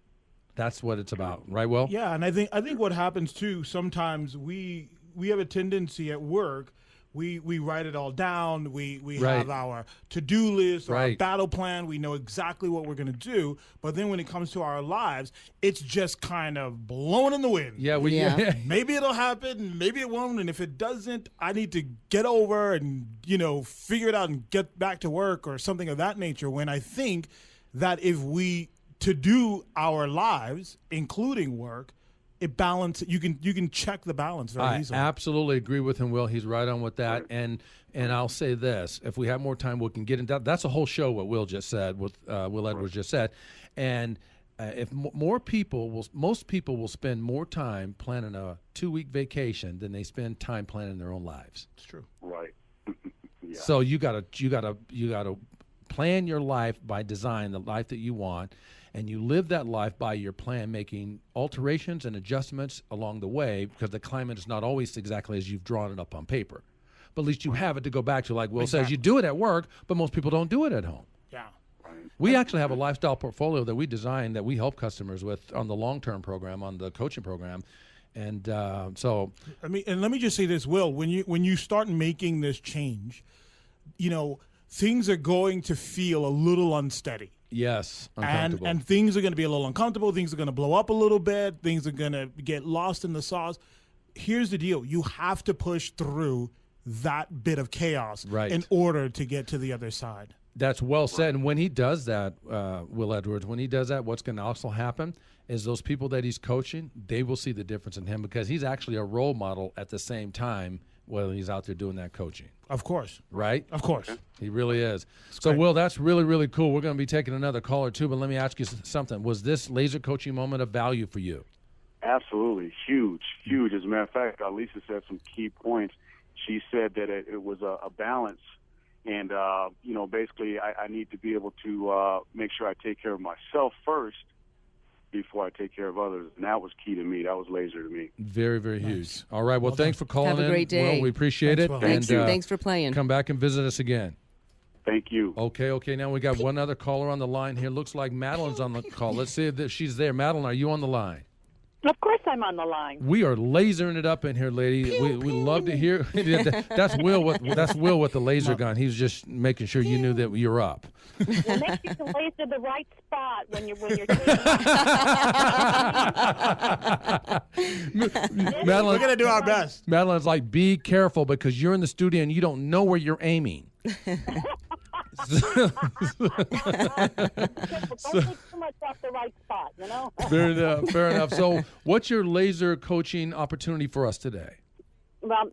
Speaker 2: That's what it's about, right, Will?
Speaker 4: Yeah, and I think what happens too, sometimes we have a tendency at work, we write it all down, we
Speaker 2: Right.
Speaker 4: have our to-do list, or our
Speaker 2: Right.
Speaker 4: battle plan, we know exactly what we're going to do, but then when it comes to our lives, it's just kind of blowing in the wind.
Speaker 2: Yeah,
Speaker 3: Yeah.
Speaker 4: Maybe it'll happen, maybe it won't, and if it doesn't, I need to get over and, figure it out and get back to work or something of that nature, when I think that if we to do our lives, including work, it balance. You can check the balance very
Speaker 2: I
Speaker 4: easily.
Speaker 2: absolutely agree with him, Will. He's right on with that. And I'll say this: if we have more time, we can get into that. That's a whole show. What Will just said, what Will Edwards just said, and if most people will spend more time planning a 2-week vacation than they spend time planning their own lives.
Speaker 4: It's true.
Speaker 6: Right. Yeah.
Speaker 2: So you gotta plan your life by design, the life that you want, and you live that life by your plan, making alterations and adjustments along the way, because the climate is not always exactly as you've drawn it up on paper. But at least you have it to go back to, like Will says. You do it at work, but most people don't do it at home.
Speaker 4: Yeah.
Speaker 2: We actually have a lifestyle portfolio that we design that we help customers with on the long-term program, on the coaching program. And so
Speaker 4: let me just say this, Will. When you start making this change, things are going to feel a little unsteady.
Speaker 2: yes, uncomfortable.
Speaker 4: And things are going to be a little uncomfortable. Things are going to blow up a little bit. Things are going to get lost in the sauce. Here's the deal. You have to push through that bit of chaos
Speaker 2: Right.
Speaker 4: in order to get to the other side.
Speaker 2: That's well said. And when he does that, Will Edwards, when he does that, what's going to also happen is those people that he's coaching, they will see the difference in him, because he's actually a role model at the same time while he's out there doing that coaching.
Speaker 4: Of course.
Speaker 2: Right?
Speaker 4: Of course.
Speaker 2: He really is. So, Will, that's really, really cool. We're going to be taking another caller, too, but let me ask you something. Was this laser coaching moment of value for you?
Speaker 6: Absolutely. Huge. As a matter of fact, Lisa said some key points. She said that it was a balance. And, basically I need to be able to make sure I take care of myself first before I take care of others. And that was key to me. That was laser to me.
Speaker 2: Very, very huge. All right. Well, thanks for calling in.
Speaker 3: Have a great day.
Speaker 2: Will, we appreciate
Speaker 4: Thanks,
Speaker 2: it.
Speaker 4: Will.
Speaker 3: Thanks,
Speaker 2: And
Speaker 3: thanks for playing.
Speaker 2: come back and visit us again.
Speaker 6: Thank you.
Speaker 2: Okay. Now we got one other caller on the line here. Looks like Madeline's on the call. Let's see if she's there. Madeline, are you on the line?
Speaker 7: Of course I'm on the line.
Speaker 2: We are lasering it up in here, lady. We love to hear. That's Will with the laser gun. He's just making sure you knew that you're up.
Speaker 7: Well, make sure to laser the right spot when you're taking
Speaker 2: Madeline,
Speaker 4: We're going to do our best.
Speaker 2: Madeline's like, be careful, because you're in the studio and you don't know where you're aiming.
Speaker 7: Don't take too much off the right spot,
Speaker 2: Fair enough. So, what's your laser coaching opportunity for us today?
Speaker 7: Well,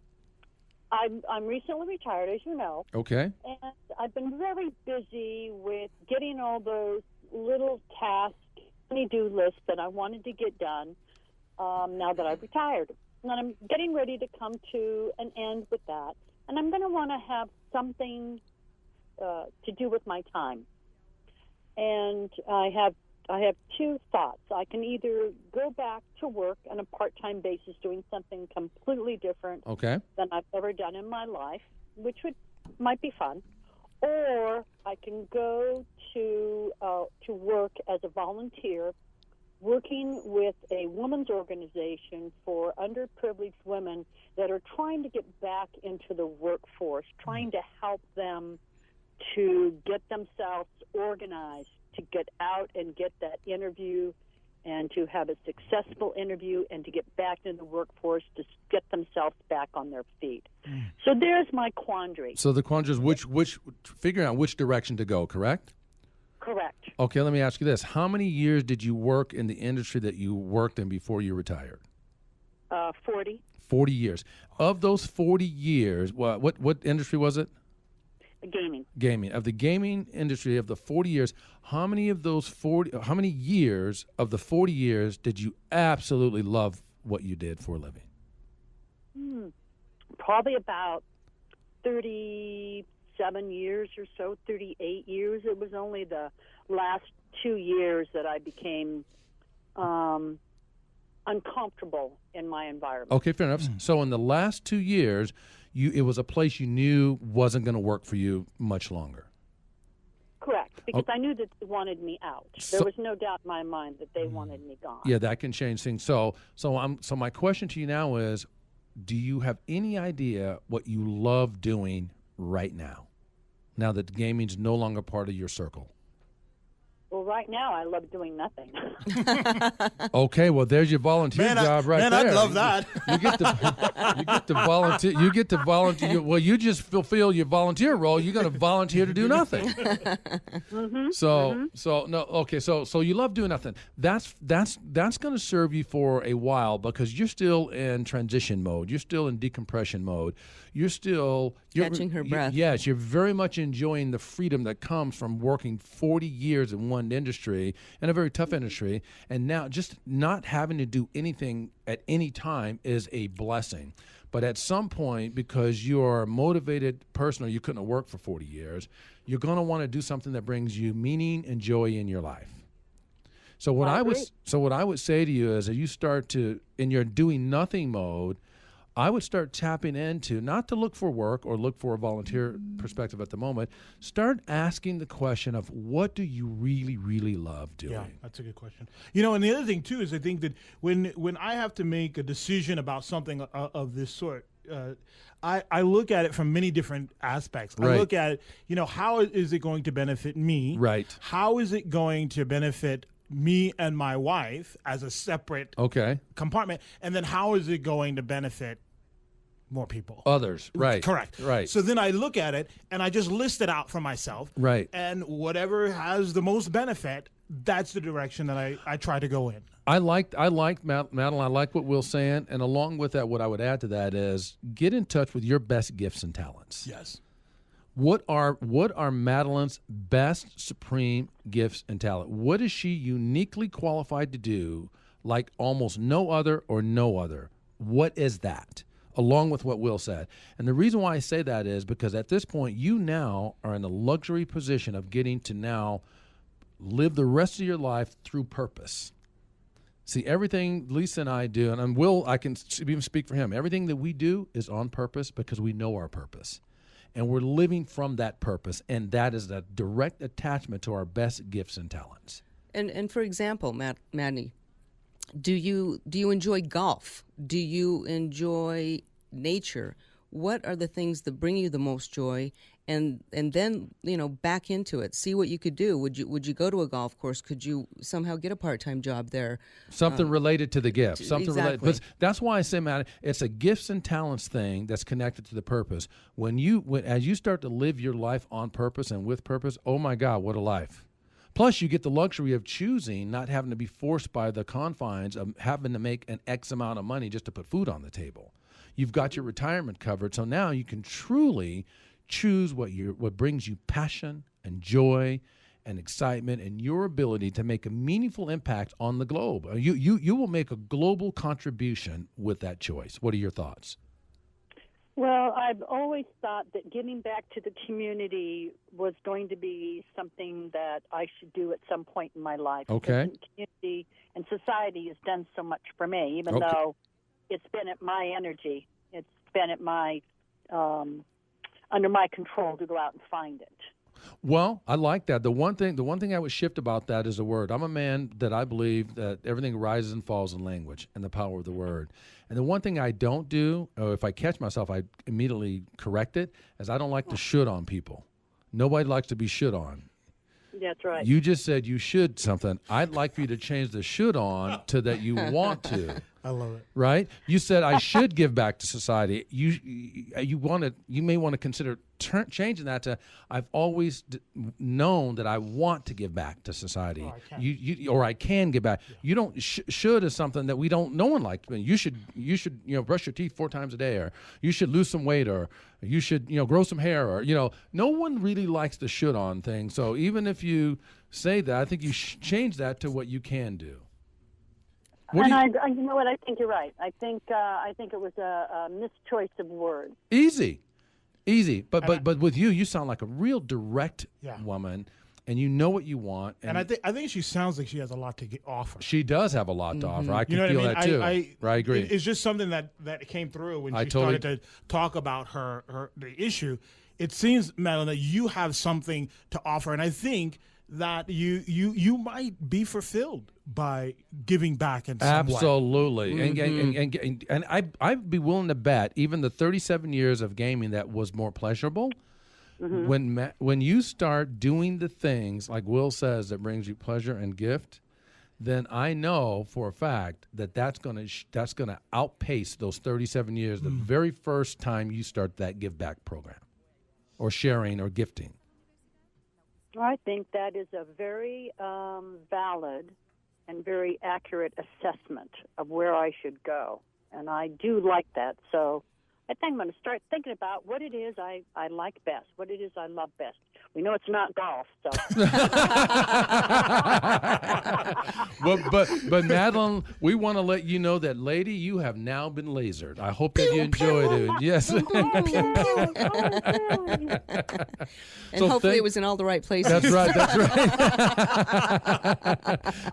Speaker 7: I'm recently retired, as you know,
Speaker 2: Okay.
Speaker 7: and I've been very busy with getting all those little tasks, honey-do lists that I wanted to get done now that I've retired. And I'm getting ready to come to an end with that. And I'm going to want to have something to do with my time. And I have two thoughts. I can either go back to work on a part-time basis doing something completely different
Speaker 2: Okay.
Speaker 7: than I've ever done in my life, which might be fun, or I can go to work as a volunteer, working with a women's organization for underprivileged women that are trying to get back into the workforce, trying to help them to get themselves organized, to get out and get that interview and to have a successful interview and to get back in the workforce, to get themselves back on their feet. So there's my quandary.
Speaker 2: So the quandary is which figuring out which direction to go, correct?
Speaker 7: Correct.
Speaker 2: Okay, let me ask you this. How many years did you work in the industry that you worked in before you retired?
Speaker 7: 40.
Speaker 2: 40 years. Of those 40 years, what industry was it?
Speaker 7: Gaming.
Speaker 2: Of the gaming industry of the 40 years, how many years of the 40 years did you absolutely love what you did for a living?
Speaker 7: Probably about 37 years or so, 38 years. It was only the last 2 years that I became uncomfortable in my environment.
Speaker 2: Okay, fair enough. So in the last 2 years, it was a place you knew wasn't going to work for you much longer.
Speaker 7: Correct, because I knew that they wanted me out. There was no doubt in my mind that they wanted me gone.
Speaker 2: Yeah, that can change things. So my question to you now is, do you have any idea what you love doing right now? Now that gaming's no longer part of your circle.
Speaker 7: Well, right now I love doing nothing.
Speaker 2: Okay, well there's your volunteer job right there.
Speaker 4: Man, I'd love that.
Speaker 2: You get to volunteer. You get to volunteer. Well, you just fulfill your volunteer role. You're going to volunteer to do nothing. So you love doing nothing. That's going to serve you for a while because you're still in transition mode. You're still in decompression mode. You're
Speaker 3: catching her breath.
Speaker 2: Yes, you're very much enjoying the freedom that comes from working 40 years in one industry, in a very tough industry, and now just not having to do anything at any time is a blessing. But at some point, because you're a motivated person or you couldn't have worked for 40 years, you're going to want to do something that brings you meaning and joy in your life. So what I would say to you is, as you start to, in your doing nothing mode, I would start tapping into, not to look for work or look for a volunteer perspective at the moment, start asking the question of what do you really, really love doing?
Speaker 4: Yeah, that's a good question. And the other thing, too, is I think that when I have to make a decision about something of this sort, I look at it from many different aspects.
Speaker 2: Right.
Speaker 4: I look at it, how is it going to benefit me?
Speaker 2: Right.
Speaker 4: How is it going to benefit me and my wife as a separate compartment? And then how is it going to benefit more people?
Speaker 2: Others, right.
Speaker 4: Correct.
Speaker 2: Right.
Speaker 4: So then I look at it and I just list it out for myself.
Speaker 2: Right.
Speaker 4: And whatever has the most benefit, that's the direction that I try to go in.
Speaker 2: I like Madeline, I like what Will's saying, and along with that, what I would add to that is get in touch with your best gifts and talents.
Speaker 4: Yes.
Speaker 2: What are Madeline's best supreme gifts and talent? What is she uniquely qualified to do like almost no other or no other? What is that? Along with what Will said. And the reason why I say that is because at this point, you now are in a luxury position of getting to now live the rest of your life through purpose. See, everything Lisa and I do, and Will, I can even speak for him, everything that we do is on purpose because we know our purpose. And we're living from that purpose, and that is a direct attachment to our best gifts and talents.
Speaker 3: And for example, Maddie, do you enjoy golf? Do you enjoy nature? What are the things that bring you the most joy? And then back into it. See what you could do. Would you go to a golf course? Could you somehow get a part-time job there?
Speaker 2: Something related to the gift. Something
Speaker 3: exactly.
Speaker 2: related. But that's why I say, Matt, it's a gifts and talents thing that's connected to the purpose. As you start to live your life on purpose and with purpose, oh my God, what a life! Plus, you get the luxury of choosing, not having to be forced by the confines of having to make an X amount of money just to put food on the table. You've got your retirement covered, so now you can truly choose what brings you passion and joy and excitement and your ability to make a meaningful impact on the globe. You will make a global contribution with that choice. What are your thoughts?
Speaker 7: Well, I've always thought that giving back to the community was going to be something that I should do at some point in my life.
Speaker 2: Okay.
Speaker 7: Because the community and society has done so much for me, even though it's been at my energy. It's been at my under my control to go out and find it.
Speaker 2: Well, I like that. The one thing I would shift about that is the word. I'm a man that I believe that everything rises and falls in language and the power of the word. And the one thing I don't do, or if I catch myself, I immediately correct it, is I don't like to should on people. Nobody likes to be should on.
Speaker 7: That's right.
Speaker 2: You just said you should something. I'd like for you to change the should on to that you want to.
Speaker 4: I love it.
Speaker 2: Right? You said I should give back to society. You may want to consider changing that to I've always known that I want to give back to society. Or I can give back. You don't should is something that no one likes. You should brush your teeth 4 times a day, or you should lose some weight, or you should grow some hair, or no one really likes the should on things. So even if you say that, I think you change that to what you can do.
Speaker 7: You know what? I think you're right. I think it was a mischoice of words.
Speaker 2: Easy, but with you sound like a real direct woman, and you know what you want.
Speaker 4: And I think she sounds like she has a lot to offer.
Speaker 2: She does have a lot to offer. I can feel that too. I agree.
Speaker 4: It's just something that came through when she started to talk about the issue. It seems, Madeline, that you have something to offer, and I think that you might be fulfilled by giving back in some way.
Speaker 2: Absolutely. And I'd be willing to bet even the 37 years of gaming that was more pleasurable, when you start doing the things like Will says that brings you pleasure and gift, then I know for a fact that's going to outpace those 37 years the very first time you start that give back program or sharing or gifting.
Speaker 7: I think that is a very valid and very accurate assessment of where I should go. And I do like that. So I think I'm going to start thinking about what it is I like best, what it is I love best. We know it's not golf, so.
Speaker 2: but Madeline, we want to let you know that, lady, you have now been lasered. I hope that you enjoyed it. Yes.
Speaker 3: And so hopefully it was in all the right places.
Speaker 2: That's right.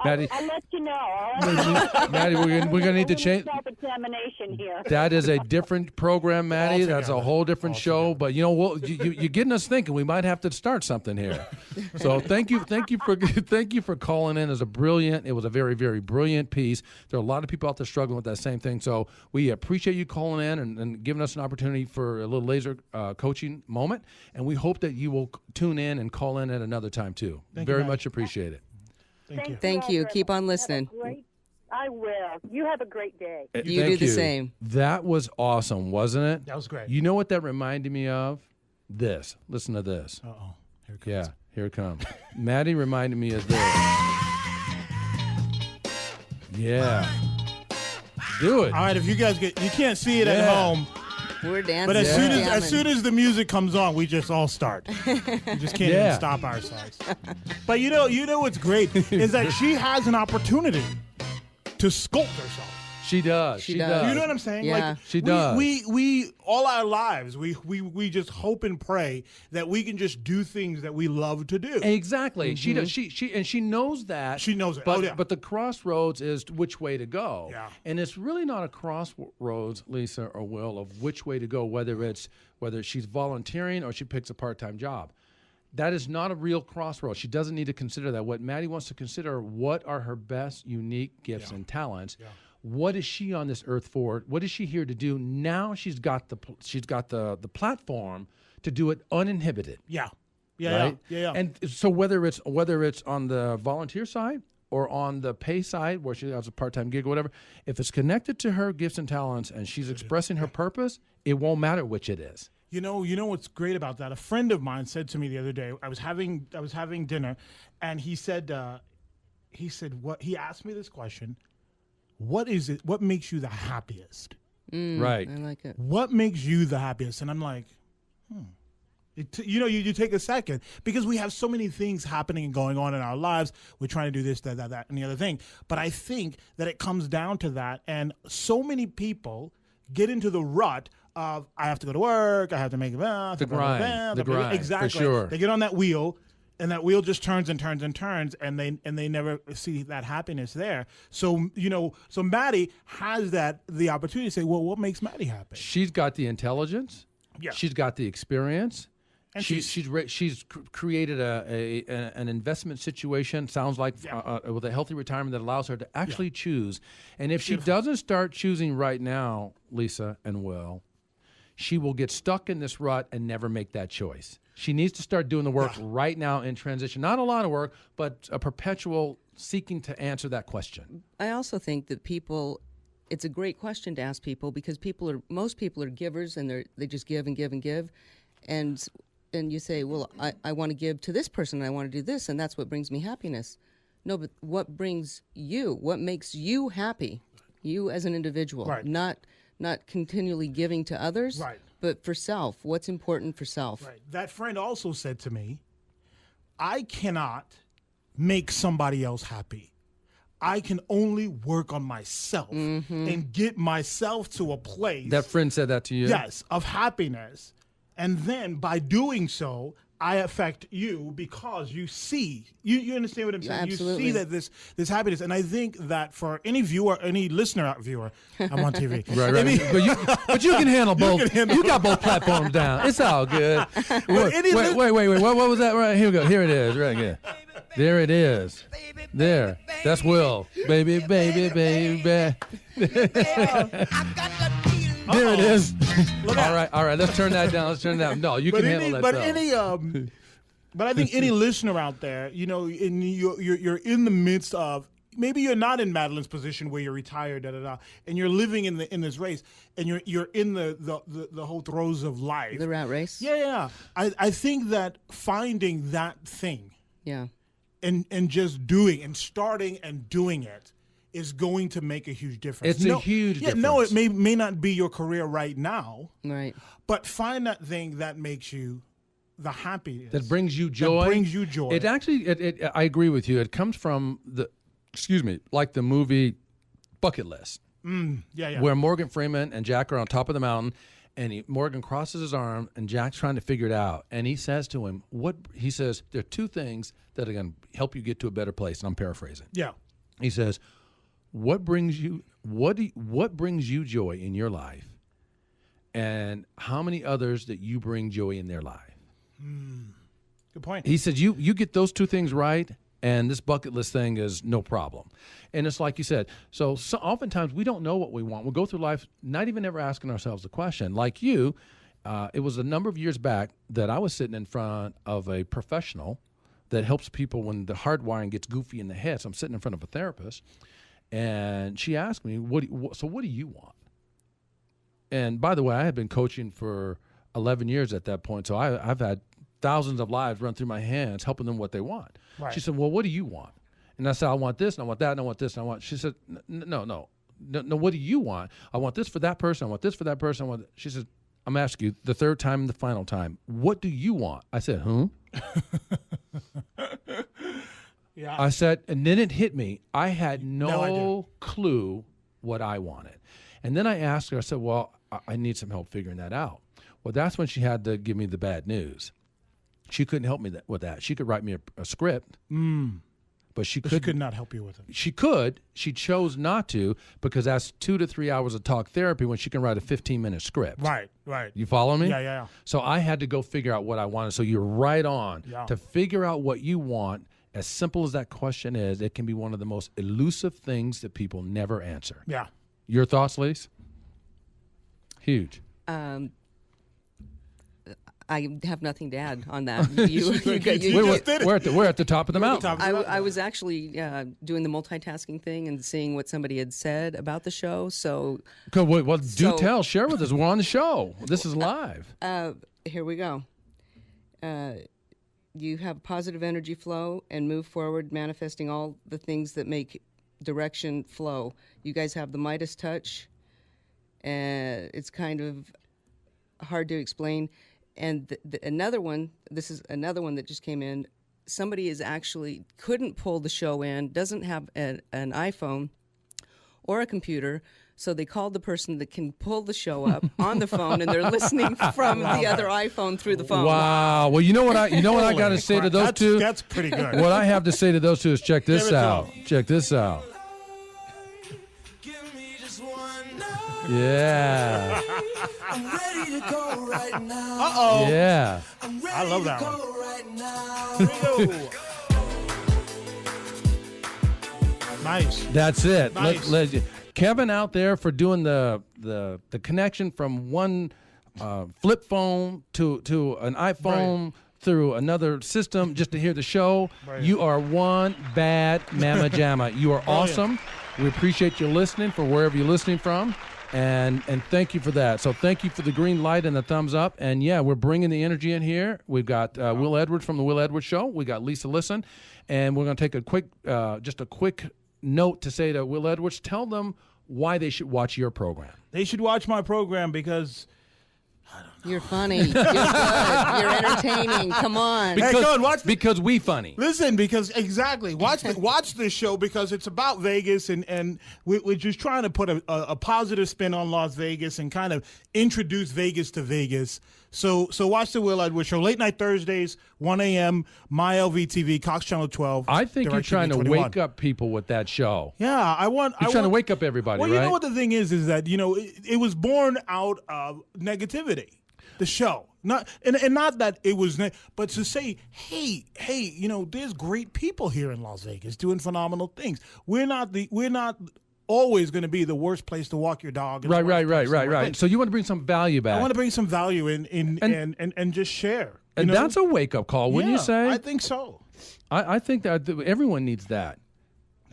Speaker 2: Maddie,
Speaker 7: I'll let you know.
Speaker 2: Maddie, we're going to need to change.
Speaker 7: Self-examination here.
Speaker 2: That is a different program, Maddie. That's a whole different show. But you're getting us thinking. We might have to start something here. So thank you for calling in. It was a very, very brilliant piece. There are a lot of people out there struggling with that same thing. So we appreciate you calling in and giving us an opportunity for a little laser coaching moment. And we hope that you will tune in and call in at another time too. Very much appreciate it.
Speaker 3: Thank you. Keep on listening.
Speaker 7: I will. You have a great day.
Speaker 3: You do the same.
Speaker 2: That was awesome, wasn't it?
Speaker 4: That was great.
Speaker 2: You know what that reminded me of? This. Listen to this.
Speaker 4: Uh-oh. Here it comes.
Speaker 2: Yeah, here it comes. Maddie reminded me of this. Yeah. Do it.
Speaker 4: All right, if you guys you can't see it at home.
Speaker 3: We're dancing.
Speaker 4: But as soon as the music comes on, we just all start. We just can't even stop ourselves. But you know what's great is that she has an opportunity to sculpt herself.
Speaker 2: She does. She does.
Speaker 4: You know what I'm saying?
Speaker 3: Yeah.
Speaker 4: Like,
Speaker 2: she does.
Speaker 4: We all our lives, we just hope and pray that we can just do things that we love to do.
Speaker 2: Exactly. She does. She knows that.
Speaker 4: She knows it.
Speaker 2: But the crossroads is which way to go.
Speaker 4: Yeah.
Speaker 2: And it's really not a crossroads, Lisa or Will, of which way to go, whether she's volunteering or she picks a part-time job. That is not a real crossroads. She doesn't need to consider that. What Maddie wants to consider, what are her best unique gifts and talents? Yeah. What is she on this earth for? What is she here to do? Now she's got the platform to do it uninhibited.
Speaker 4: Yeah.
Speaker 2: Right? Yeah. And so whether it's on the volunteer side or on the pay side where she has a part-time gig or whatever, if it's connected to her gifts and talents and she's expressing her purpose, it won't matter which it is.
Speaker 4: You know what's great about that? A friend of mine said to me the other day, I was having dinner, and he said what he asked me this question. What is it? What makes you the happiest?
Speaker 2: Right.
Speaker 3: I like it.
Speaker 4: What makes you the happiest? And I'm like, you take a second because we have so many things happening and going on in our lives. We're trying to do this, that, and the other thing. But I think that it comes down to that. And so many people get into the rut of, I have to go to work, I have to make
Speaker 2: the grind.
Speaker 4: Exactly.
Speaker 2: For sure.
Speaker 4: They get on that wheel. And that wheel just turns and turns and turns, and they never see that happiness there. So Maddie has the opportunity to say, well, what makes Maddie happy?
Speaker 2: She's got the intelligence.
Speaker 4: Yeah.
Speaker 2: She's got the experience.
Speaker 4: And
Speaker 2: she's created an investment situation. Sounds like with a healthy retirement that allows her to actually choose. And if she doesn't start choosing right now, Lisa and Will, she will get stuck in this rut and never make that choice. She needs to start doing the work right now in transition. Not a lot of work, but a perpetual seeking to answer that question.
Speaker 3: I also think that people it's a great question to ask people, because most people are givers, and they just give and give and give, and you say, well, I want to give to this person, and I want to do this, and that's what brings me happiness. No, but what makes you happy, you as an individual,
Speaker 4: Right.
Speaker 3: not continually giving to others,
Speaker 4: Right.
Speaker 3: but for self. What's important for self?
Speaker 4: Right. That friend also said to me, I cannot make somebody else happy. I can only work on myself and get myself to a place.
Speaker 2: That friend said that to you?
Speaker 4: Yes, of happiness. And then by doing so, I affect you, because you see, you understand what I'm saying?
Speaker 3: Absolutely.
Speaker 4: You see that this happiness. And I think that for any viewer, any listener out viewer, I'm on TV.
Speaker 2: Right. But you can handle both. You got both platforms down. It's all good. Wait. What was that? Right, here we go. Here it is. Right here. There it is. There. That's Will. Baby. There it is. All right. Let's turn that down. No, you can handle that.
Speaker 4: But I think any listener out there, you're in the midst of, maybe you're not in Madeline's position where you're retired, and you're living in this race, and you're in the whole throes of life,
Speaker 3: The rat race?
Speaker 4: Yeah. I think that finding that thing,
Speaker 3: Yeah.
Speaker 4: and just doing and starting and doing it is going to make a huge difference.
Speaker 2: It's a huge difference.
Speaker 4: No, it may not be your career right now,
Speaker 3: Right.
Speaker 4: but find that thing that makes you the happiest.
Speaker 2: That brings you joy. It actually, I agree with you. It comes from like the movie Bucket List.
Speaker 4: Yeah.
Speaker 2: Where Morgan Freeman and Jack are on top of the mountain, and Morgan crosses his arm, and Jack's trying to figure it out. And he says to him, he says, there are two things that are going to help you get to a better place. And I'm paraphrasing.
Speaker 4: Yeah.
Speaker 2: He says, what brings you joy in your life, and how many others that you bring joy in their life?
Speaker 4: Good point.
Speaker 2: He said, you get those two things right, and this bucket list thing is no problem. And it's like you said, so oftentimes we don't know what we want. We'll go through life not even ever asking ourselves the question. Like you, it was a number of years back that I was sitting in front of a professional that helps people when the hardwiring gets goofy in the head. So I'm sitting in front of a therapist, and she asked me, what do you want? And by the way, I had been coaching for 11 years at that point, so I've had thousands of lives run through my hands helping them what they want.
Speaker 4: Right.
Speaker 2: She said, well, what do you want? And I said, I want this, and I want that, and I want this, and I want. She said, no, what do you want? I want this for that person. I want this for that person. She said, I'm asking you the third time and the final time, what do you want? I said,
Speaker 4: Yeah.
Speaker 2: I said, and then it hit me. I had no clue what I wanted. And then I asked her, I said, well, I need some help figuring that out. Well, that's when she had to give me the bad news. She couldn't help me with that. She could write me a script, but she
Speaker 4: could not help you with it.
Speaker 2: She could. She chose not to, because that's 2 to 3 hours of talk therapy when she can write a 15-minute script.
Speaker 4: Right.
Speaker 2: You follow me?
Speaker 4: Yeah.
Speaker 2: So I had to go figure out what I wanted. So you're right on.
Speaker 4: Yeah.
Speaker 2: To figure out what you want, as simple as that question is, it can be one of the most elusive things that people never answer.
Speaker 4: Yeah.
Speaker 2: Your thoughts, Lise? Huge.
Speaker 3: I have nothing to add on that.
Speaker 2: We're at the top of the mountain.
Speaker 3: I was actually doing the multitasking thing and seeing what somebody had said about the show. So,
Speaker 2: tell. Share with us. We're on the show. This is live.
Speaker 3: Here we go. You have positive energy flow and move forward, manifesting all the things that make direction flow. You guys have the Midas touch. It's kind of hard to explain. And another one, this is another one that just came in. Somebody is actually couldn't pull the show in, doesn't have an iPhone or a computer, so they called the person that can pull the show up on the phone, and they're listening from the other iPhone through the phone.
Speaker 2: Wow. Well, you know what I got to say to those two?
Speaker 4: That's pretty good.
Speaker 2: What I have to say to those two is check this out. Check this out. Yeah.
Speaker 8: I'm ready to go right now.
Speaker 4: Uh-oh.
Speaker 2: Yeah.
Speaker 4: I love that one.
Speaker 8: Right now.
Speaker 4: Nice.
Speaker 2: That's it.
Speaker 4: Nice.
Speaker 2: Kevin out there for doing the connection from one flip phone to an iPhone through another system just to hear the show.
Speaker 4: Right.
Speaker 2: You are one bad mamma jamma. You are awesome. We appreciate you listening for wherever you're listening from. And thank you for that. So thank you for the green light and the thumbs up. And yeah, we're bringing the energy in here. We've got Will Edwards from the Will Edwards Show. We got LisaListen, and we're going to take a quick note to say to Will Edwards, tell them why they should watch your program.
Speaker 4: They should watch my program because
Speaker 3: You're funny. You're good. You're entertaining. Come on.
Speaker 4: Hey, come on, watch.
Speaker 2: Because we funny.
Speaker 4: Listen, because exactly. Watch this show because it's about Vegas, and we're just trying to put a positive spin on Las Vegas and kind of introduce Vegas to Vegas. So watch the Will Edwards Show, late night Thursdays, 1 a.m., My LVTV, Cox Channel 12.
Speaker 2: I think you're trying to
Speaker 4: 21.
Speaker 2: wake up people with that show.
Speaker 4: Yeah,
Speaker 2: You're trying to wake up everybody,
Speaker 4: well,
Speaker 2: right?
Speaker 4: you know what the thing is that, it was born out of negativity. The show, not that it was, but to say, hey, there's great people here in Las Vegas doing phenomenal things. We're not always going to be the worst place to walk your dog.
Speaker 2: Right. So you want to bring some value back.
Speaker 4: I want to bring some value in and just share.
Speaker 2: And that's a wake up call, wouldn't you say?
Speaker 4: I think so.
Speaker 2: I think that everyone needs that.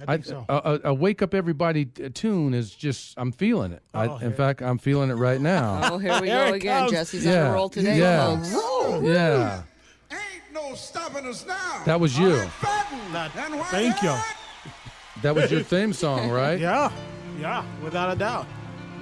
Speaker 4: I think so.
Speaker 2: A wake up everybody tune is just, I'm feeling it. In fact, I'm feeling it right now.
Speaker 3: Oh, here we go again.
Speaker 4: comes.
Speaker 3: Jesse's on a roll today, folks.
Speaker 2: Yeah.
Speaker 8: Ain't no stopping us now.
Speaker 2: That was you.
Speaker 4: Thank you.
Speaker 2: That was your theme song, right?
Speaker 4: Yeah, without a doubt.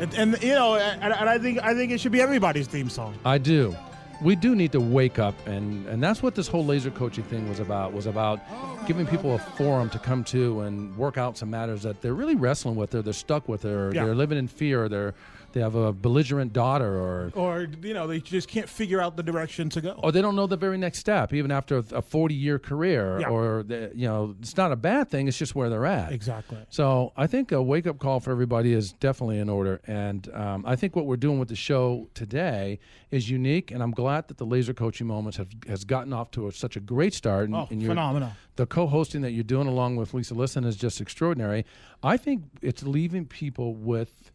Speaker 4: And I think it should be everybody's theme song.
Speaker 2: I do. We do need to wake up, and that's what this whole laser coaching thing was about giving people a forum to come to and work out some matters that they're really wrestling with, or they're stuck with, or they're living in fear, or they have a belligerent daughter,
Speaker 4: or they just can't figure out the direction to go,
Speaker 2: or they don't know the very next step, even after a 40-year career, or it's not a bad thing, it's just where they're at.
Speaker 4: Exactly.
Speaker 2: So I think a wake-up call for everybody is definitely in order, and I think what we're doing with the show today is unique, and I'm glad that the Laser Coaching Moments has gotten off to such a great start. And
Speaker 4: phenomenal.
Speaker 2: The co-hosting that you're doing along with LisaListen is just extraordinary. I think it's leaving people with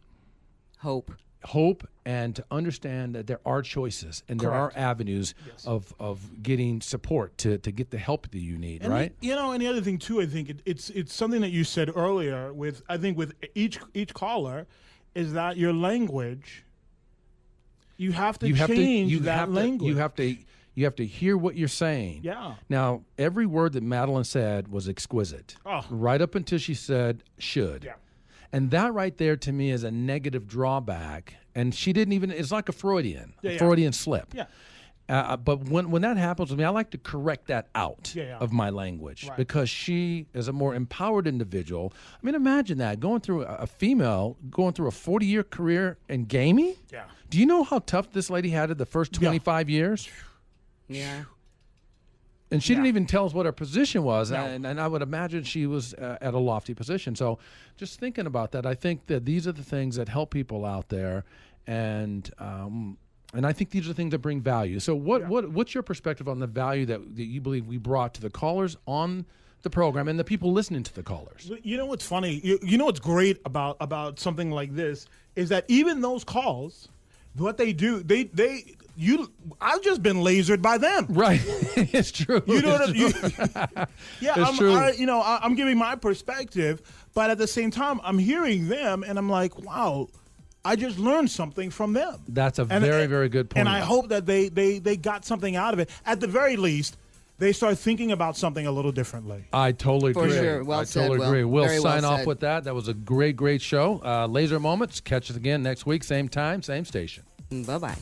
Speaker 2: hope and to understand that there are choices and there are avenues of getting support to get the help that you need, right?
Speaker 4: And the other thing too, I think it's something that you said earlier with each caller is that your language, you have to change that language.
Speaker 2: You have to hear what you're saying.
Speaker 4: Yeah.
Speaker 2: Now, every word that Madeline said was exquisite. Right up until she said should.
Speaker 4: Yeah.
Speaker 2: And that right there to me is a negative drawback. And she didn't even, it's like a Freudian slip.
Speaker 4: Yeah.
Speaker 2: But when that happens with me, I like to correct that out of my language because she is a more empowered individual. I mean, imagine that, going through a 40-year career in gaming.
Speaker 4: Yeah.
Speaker 2: Do you know how tough this lady had it the first 25 years?
Speaker 3: Yeah.
Speaker 2: And she didn't even tell us what her position was, and I would imagine she was at a lofty position. So just thinking about that, I think that these are the things that help people out there, and I think these are the things that bring value. So what's your perspective on the value that you believe we brought to the callers on the program and the people listening to the callers?
Speaker 4: You know what's funny? You know what's great about something like this is that even those calls, what they do, I've just been lasered by them.
Speaker 2: Right. It's true.
Speaker 4: You know what I mean?
Speaker 2: It's true.
Speaker 4: I'm giving my perspective, but at the same time, I'm hearing them, and I'm like, wow, I just learned something from them.
Speaker 2: That's a very, very good point.
Speaker 4: And I hope that they got something out of it. At the very least, they start thinking about something a little differently.
Speaker 2: I totally agree.
Speaker 3: For sure. Well said,
Speaker 2: totally
Speaker 3: Will.
Speaker 2: agree. We'll
Speaker 3: Very
Speaker 2: sign
Speaker 3: well
Speaker 2: off
Speaker 3: said.
Speaker 2: with that. That was a great, great show. Laser Moments. Catch us again next week, same time, same station.
Speaker 3: Bye-bye.